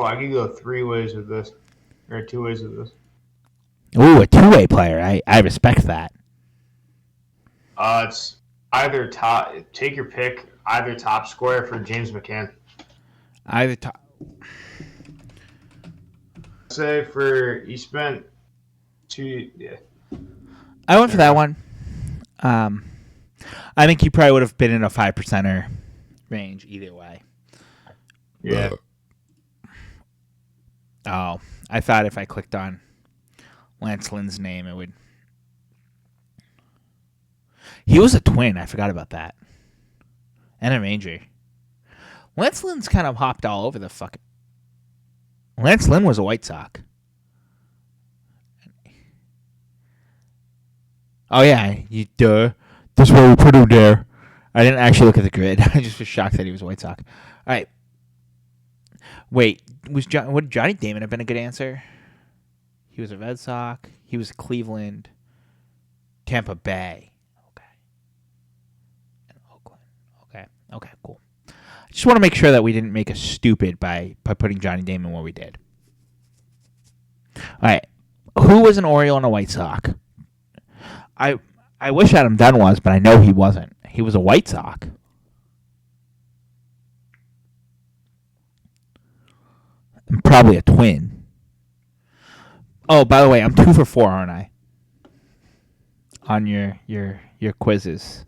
I could go 3 ways with this, or 2 ways with this. Ooh, a two-way player. I respect that. It's either top. Take your pick. Either top scorer for James McCann. Either top. Say for you spent 2. Yeah. I went for that one. I think you probably would have been in a 5%er range either way. Yeah. Oh, I thought if I clicked on Lance Lynn's name, it would. He was a Twin. I forgot about that. And a Ranger. Lance Lynn's kind of hopped all over the fucking. Lance Lynn was a White Sox. Oh yeah, you duh. That's why we put him there. I didn't actually look at the grid. I just was shocked that he was a White Sox. All right. Wait, would Johnny Damon have been a good answer? He was a Red Sox. He was Cleveland, Tampa Bay. Okay. And Oakland. Okay. Okay, cool. I just want to make sure that we didn't make us stupid by putting Johnny Damon where we did. All right. Who was an Oriole and a White Sox? I wish Adam Dunn was, but I know he wasn't. He was a White Sox. I'm probably a Twin. Oh, by the way, I'm 2 for 4, aren't I? On your quizzes.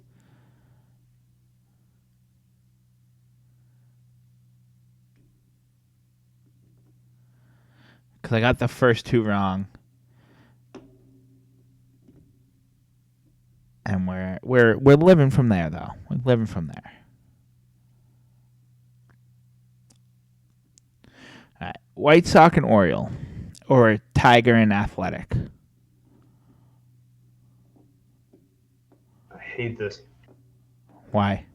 Because I got the first 2 wrong. And we're living from there, though. We're living from there. All right. White Sox and Oriole. Or Tiger and Athletic. I hate this. Why?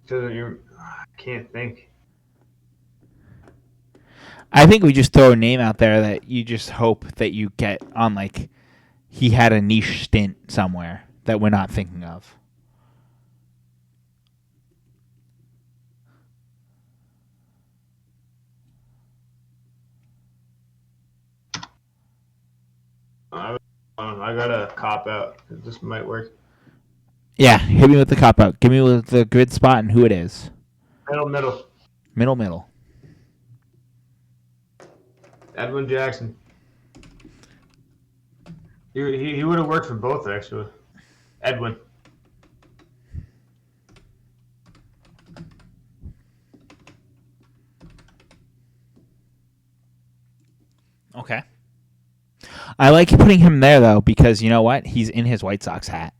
Because I can't think. I think we just throw a name out there that you just hope that you get on, like, he had a niche stint somewhere that we're not thinking of. I got a cop out. This might work. Yeah, hit me with the cop out. Give me with the grid spot and who it is. Middle. Middle. Edwin Jackson. He would have worked for both, actually. Edwin. Okay. I like putting him there, though, because you know what? He's in his White Sox hat.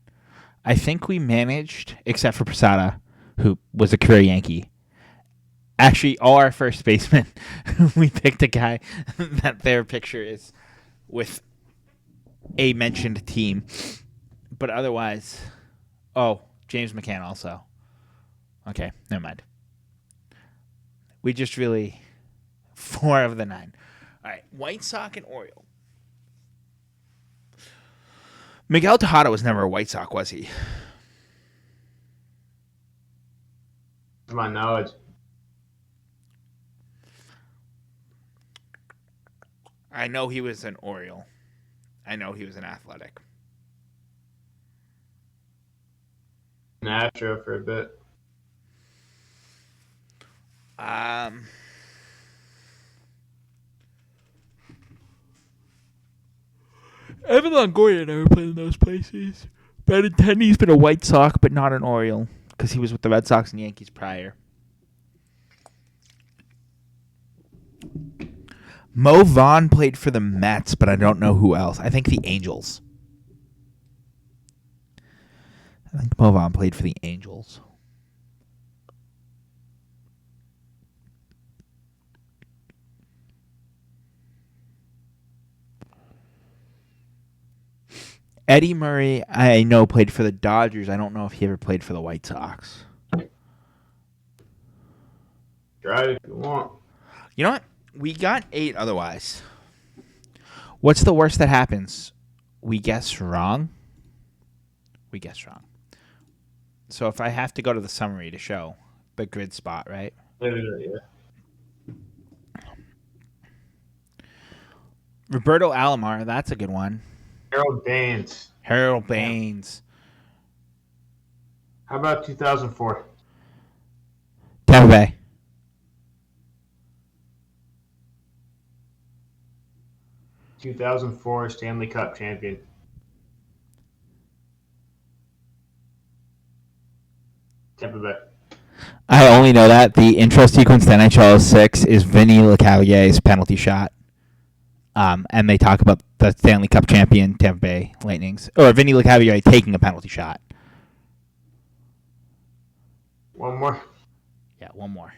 I think we managed, except for Posada, who was a career Yankee. Actually, all our first basemen, we picked a guy that their picture is with a mentioned team. But otherwise, James McCann also. Okay, never mind. We just really 4 of the 9. All right, White Sox and Oriole. Miguel Tejada was never a White Sox, was he? To my knowledge. I know he was an Oriole. I know he was an Athletic. An Astro for a bit. Evan Longoria never played in those places. Benintendi's been a White Sox, but not an Oriole, because he was with the Red Sox and Yankees prior. Mo Vaughn played for the Mets, but I don't know who else. I think the Angels. I think Mo Vaughn played for the Angels. Eddie Murray, I know, played for the Dodgers. I don't know if he ever played for the White Sox. Try it if you want. You know what? We got 8 otherwise. What's the worst that happens? We guess wrong? We guess wrong. So if I have to go to the summary to show the grid spot, right? Yeah. Roberto Alomar, that's a good one. Harold Baines. Harold Baines. How about 2004? Tampa Bay. ...2004 Stanley Cup champion. Tampa Bay. I only know that the intro sequence to NHL 6 is Vinny Lecavalier's penalty shot. And they talk about the Stanley Cup champion Tampa Bay Lightnings. Or Vinny Lecavalier taking a penalty shot. One more. Yeah, one more.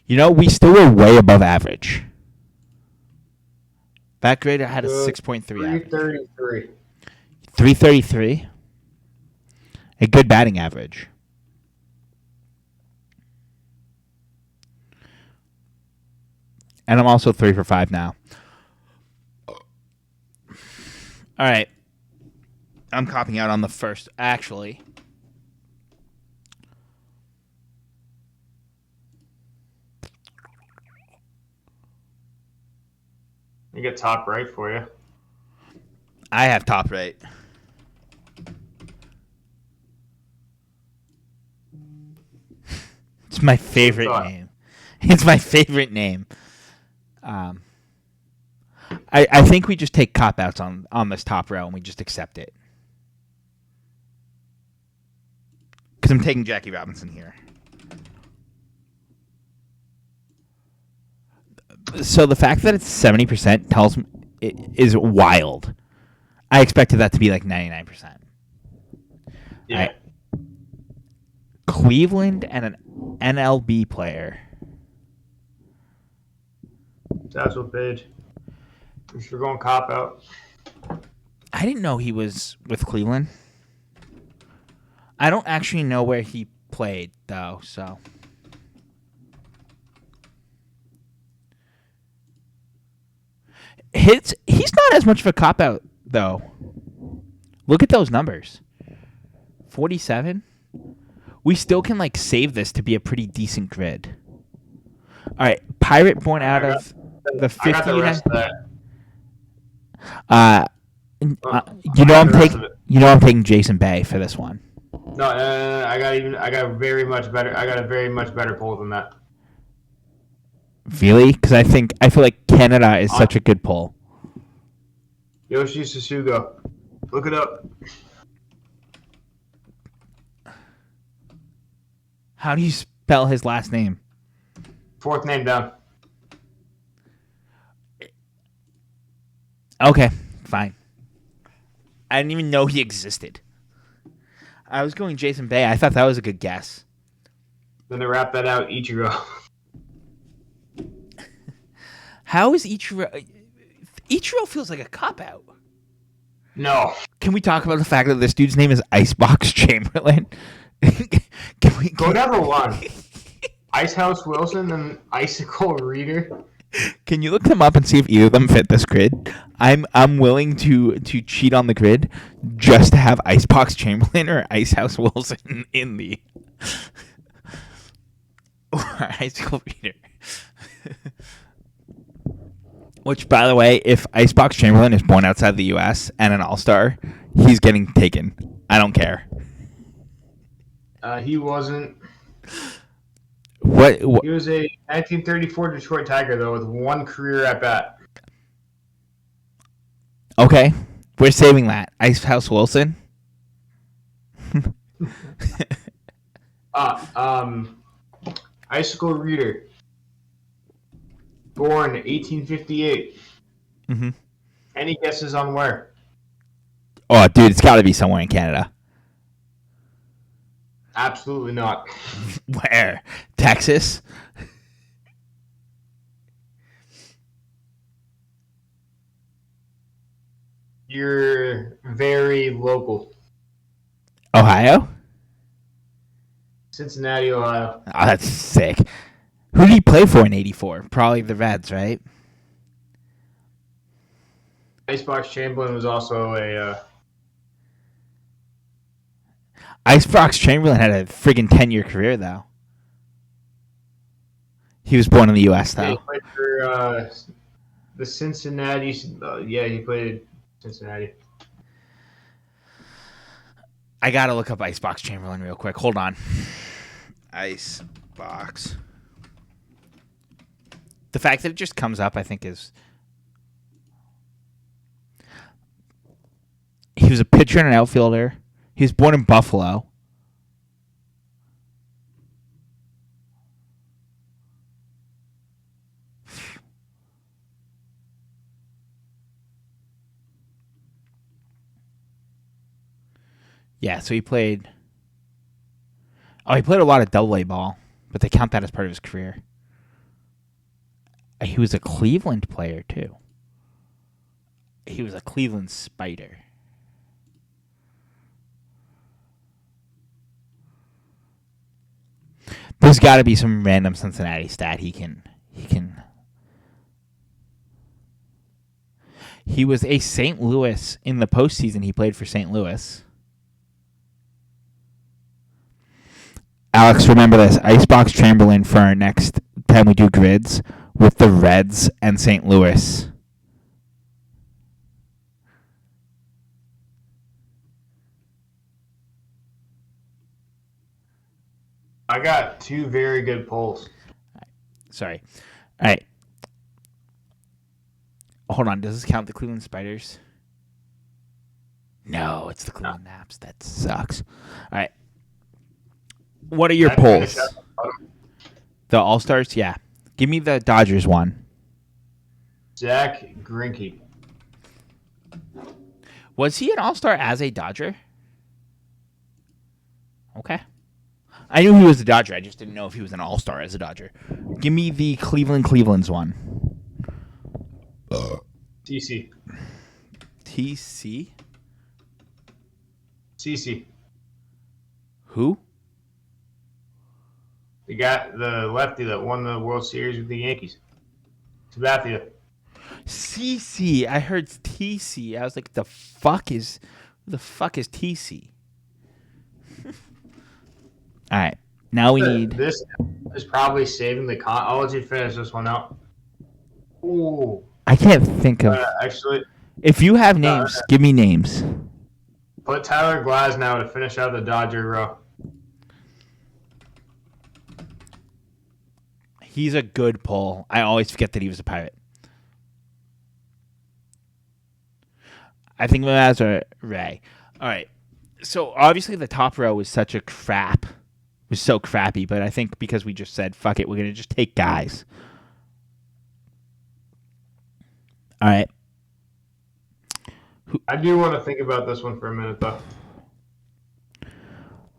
You know, we still were way above average. That grader had a 6.3 average. 333. 333. A good batting average. And I'm also 3 for 5 now. All right. I'm copping out on the first. Actually, You get top right for you. I have top right. It's It's my favorite thought. name. It's my favorite name. I think we just take cop outs on this top row and we just accept it. Because I'm taking Jackie Robinson here. So the fact that it's 70% tells me is wild. I expected that to be like 99%. Yeah. Cleveland and an NLB player. That's what page. If you're going cop out. I didn't know he was with Cleveland. I don't actually know where he played, though, so. He's not as much of a cop-out, though. Look at those numbers. 47? We still can, like, save this to be a pretty decent grid. All right, Pirate born out of the 50. I got the rest of that. I'm taking Jason Bay for this one. No, I got a very much better poll than that. Really? Because I feel like Canada is such a good poll. Yoshi Susugo. Look it up. How do you spell his last name? Fourth name down. Okay, fine. I didn't even know he existed. I was going Jason Bay. I thought that was a good guess. Then to wrap that out, Ichiro. How is Ichiro? Ichiro feels like a cop-out. No. Can we talk about the fact that this dude's name is Icebox Chamberlain? Go down to one. Icehouse Wilson and Icicle Reader. Can you look them up and see if either of them fit this grid? I'm willing to cheat on the grid just to have Icebox Chamberlain or Icehouse Wilson in the or Icicle Reader. Which, by the way, if Icebox Chamberlain is born outside the U.S. and an All-Star, he's getting taken. I don't care. He wasn't. What? He was a 1934 Detroit Tiger, though, with one career at bat. Okay, we're saving that. Icehouse Wilson. Icicle Reader. Born 1858. Mm-hmm. Any guesses on where? Oh, dude, it's got to be somewhere in Canada. Absolutely not. Where? Texas? You're very local. Ohio? Cincinnati, Ohio. Oh, that's sick. Who did he play for in '84? Probably the Reds, right? Icebox Chamberlain was also a... Icebox Chamberlain had a friggin' 10-year career, though. He was born in the U.S., though. he played for the Cincinnati... he played Cincinnati. I gotta look up Icebox Chamberlain real quick. Hold on. Icebox. The fact that it just comes up, I think, is... He was a pitcher and an outfielder. He was born in Buffalo. Yeah, so he played... Oh, he played a lot of double-A ball, but they count that as part of his career. He was a Cleveland player, too. He was a Cleveland Spider. There's got to be some random Cincinnati stat he can. He was a St. Louis in the postseason. He played for St. Louis. Alex, remember this. Icebox Chamberlain for our next time we do grids with the Reds and St. Louis. I got two very good polls. Sorry. All right. Hold on. Does this count the Cleveland Spiders? No, it's the Cleveland Naps. That sucks. All right. What are your I finished polls? at the bottom. The All-Stars? Yeah. Give me the Dodgers one. Zach Greinke. Was he an All-Star as a Dodger? Okay. I knew he was a Dodger. I just didn't know if he was an All-Star as a Dodger. Give me the Cleveland's one. TC. TC? CC. Who? The lefty that won the World Series with the Yankees. Sabathia. CC. I heard TC. I was like, who the fuck is TC? All right. Now we need. This is probably saving the con. I'll let you finish this one out. Ooh. I can't think of. Actually, If you have names, give me names. put Tyler Glasnow to finish out the Dodger row. He's a good pull. I always forget that he was a Pirate. I think of him as a Ray. All right. So obviously the top row was such a crap. Was so crappy, but I think because we just said fuck it, we're gonna just take guys. All right. I do want to think about this one for a minute, though.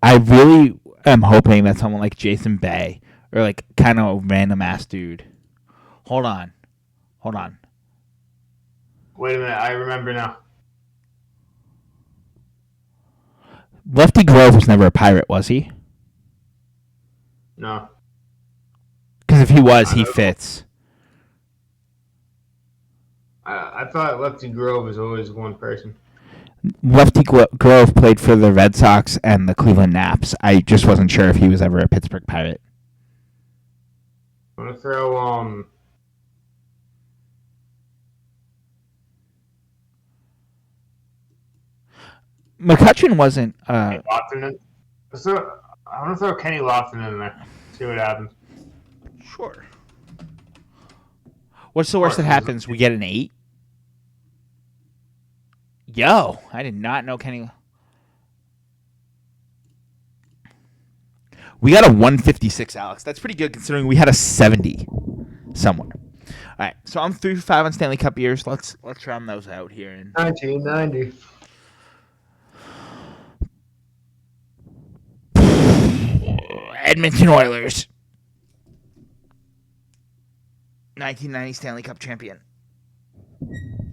I really am hoping that someone like Jason Bay or like kind of a random ass dude. Hold on. Wait a minute, I remember now. Lefty Grove was never a Pirate, was he? No. Because if he was, he fits. I thought Lefty Grove was always one person. Lefty Grove played for the Red Sox and the Cleveland Naps. I just wasn't sure if he was ever a Pittsburgh Pirate. I'm going to throw, McCutcheon wasn't. Kenny Lofton in. I'm going to throw Kenny Lofton in there. See what happens. Sure. What's the worst that happens? We get an 8? Yo, I did not know Kenny. We got a 156, Alex. That's pretty good considering we had a 70 somewhere. All right, so I'm 3 for 5 on Stanley Cup years. Let's round those out here. 1990. Edmonton Oilers. 1990 Stanley Cup champion.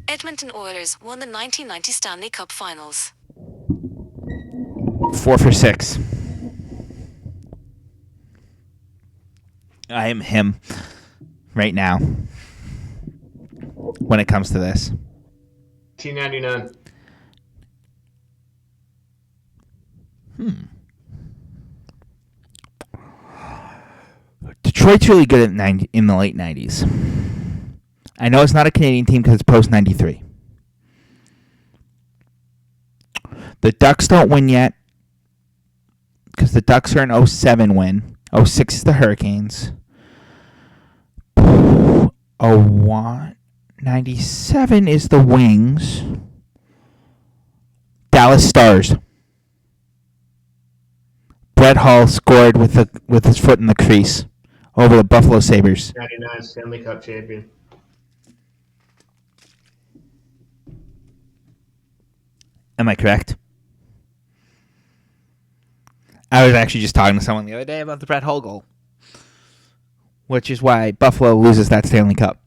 Edmonton Oilers won the 1990 Stanley Cup Finals. 4 for 6. I am him right now when it comes to this. 1999. Detroit's really good at in the late 90s. I know it's not a Canadian team because it's post 93. The Ducks don't win yet because the Ducks are an 07 win. 06 is the Hurricanes. 97 is the Wings. Dallas Stars. Brett Hull scored with his foot in the crease over the Buffalo Sabres. 99 Stanley Cup champion. Am I correct? I was actually just talking to someone the other day about the Brett Hull goal, which is why Buffalo loses that Stanley Cup.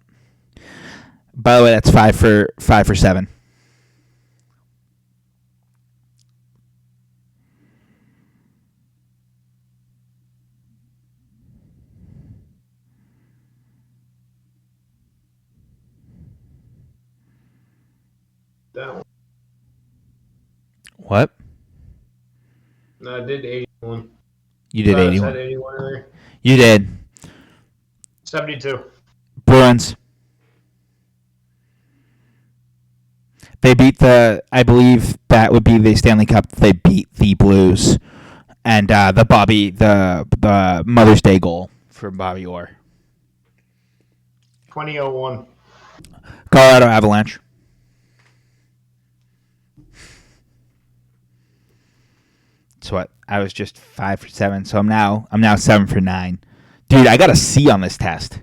By the way, that's 5 for 7. That one. What? No, I did 81. You did I 81. said 81 earlier. You did. 72. Bruins. They beat I believe that would be the Stanley Cup. They beat the Blues And the Mother's Day goal for Bobby Orr. 2001. Colorado Avalanche. So what? I was just 5 for 7, so I'm now 7 for 9. Dude, I got a C on this test.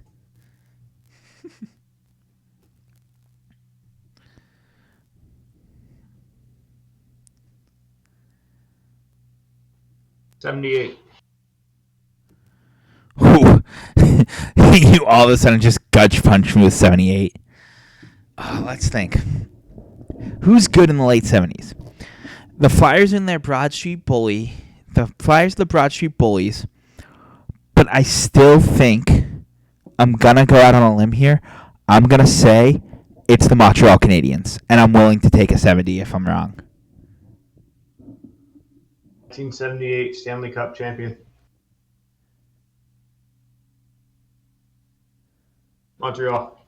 '78. Ooh. You all of a sudden just gutch punched me with 78. Oh, let's think. Who's good in the late 70s? The Flyers in their Broad Street Bully. The Flyers, the Broad Street Bullies. But I still think I'm going to go out on a limb here. I'm going to say it's the Montreal Canadiens. And I'm willing to take a 70 if I'm wrong. 1978 Stanley Cup champion. Montreal.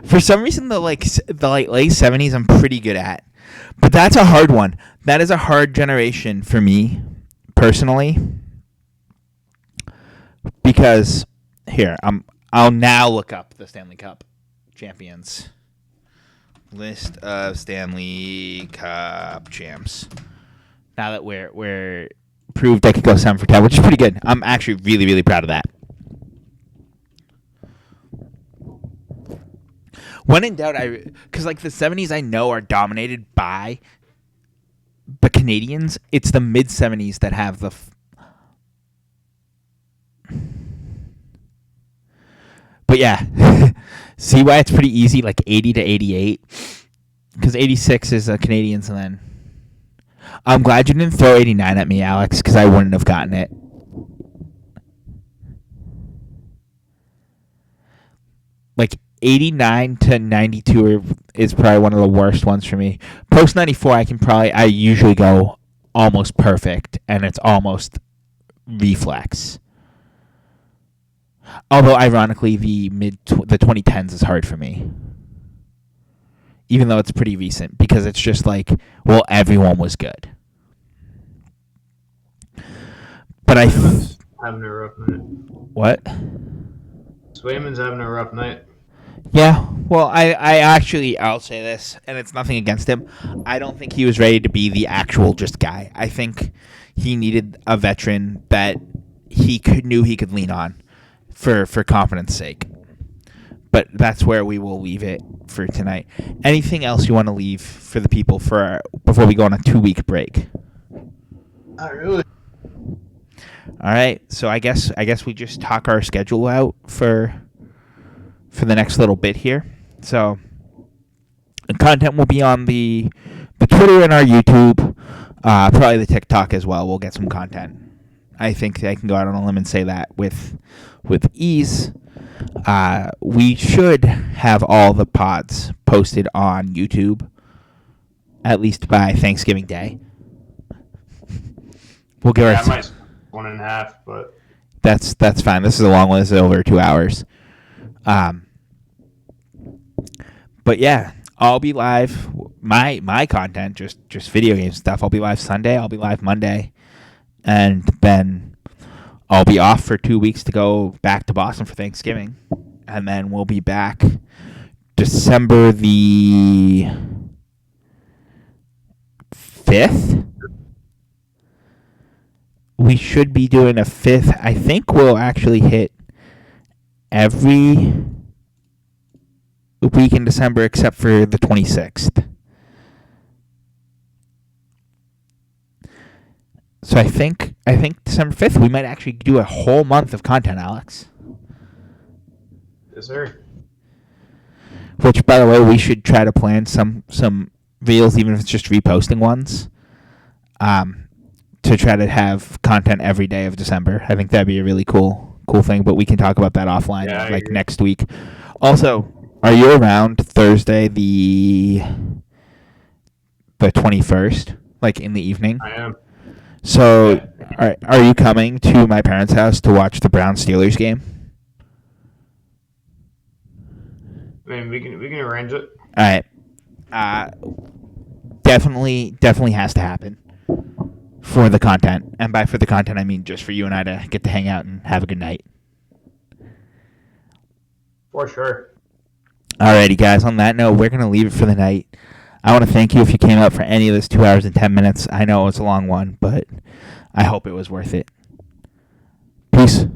For some reason, the late 70s, I'm pretty good at. But that's a hard one. That is a hard generation for me, personally. Because here, I'll now look up the Stanley Cup champions. List of Stanley Cup champs. Now that we're proved I could go 7 for 10, which is pretty good. I'm actually really, really proud of that. When in doubt, because like the 70s I know are dominated by the Canadians. It's the mid 70s that have the. But yeah, see why it's pretty easy, like 80 to 88, because 86 is the Canadians, and then I'm glad you didn't throw 89 at me, Alex, because I wouldn't have gotten it. Like 89 to 92 is probably one of the worst ones for me. Post 94, I usually go almost perfect, and it's almost reflex. Although, ironically, the 2010s is hard for me. Even though it's pretty recent, because it's just like, well, everyone was good. But having a rough night. What? Swayman's having a rough night. Yeah, well, I'll say this, and it's nothing against him. I don't think he was ready to be the actual just guy. I think he needed a veteran that knew he could lean on for confidence sake. But that's where we will leave it for tonight. Anything else you want to leave for the people before we go on a 2-week break? Not really. All right, so I guess we just talk our schedule out for the next little bit here. So the content will be on the Twitter and our YouTube, probably the TikTok as well. We'll get some content. I think I can go out on a limb and say that with ease. We should have all the pods posted on YouTube at least by Thanksgiving Day. We'll give I might 1.5, but that's fine. This is a long one. This is over 2 hours. But yeah, I'll be live. My content, just video game stuff. I'll be live Sunday. I'll be live Monday, and then I'll be off for 2 weeks to go back to Boston for Thanksgiving, and then we'll be back December the 5th. We should be doing a 5th. I think we'll actually hit every week in December except for the 26th. So I think December 5th we might actually do a whole month of content, Alex. yes, sir. Which, by the way, we should try to plan some reels, even if it's just reposting ones, to try to have content every day of December. I think that'd be a really cool thing, but we can talk about that offline, like next week. Also, are you around Thursday the 21st, like in the evening? I am. So, are you coming to my parents' house to watch the Browns-Steelers game? I mean, we can arrange it. All right. Definitely has to happen for the content. And by for the content, I mean just for you and I to get to hang out and have a good night. For sure. Alrighty, guys. On that note, we're going to leave it for the night. I want to thank you if you came out for any of this 2 hours and 10 minutes. I know it was a long one, but I hope it was worth it. Peace.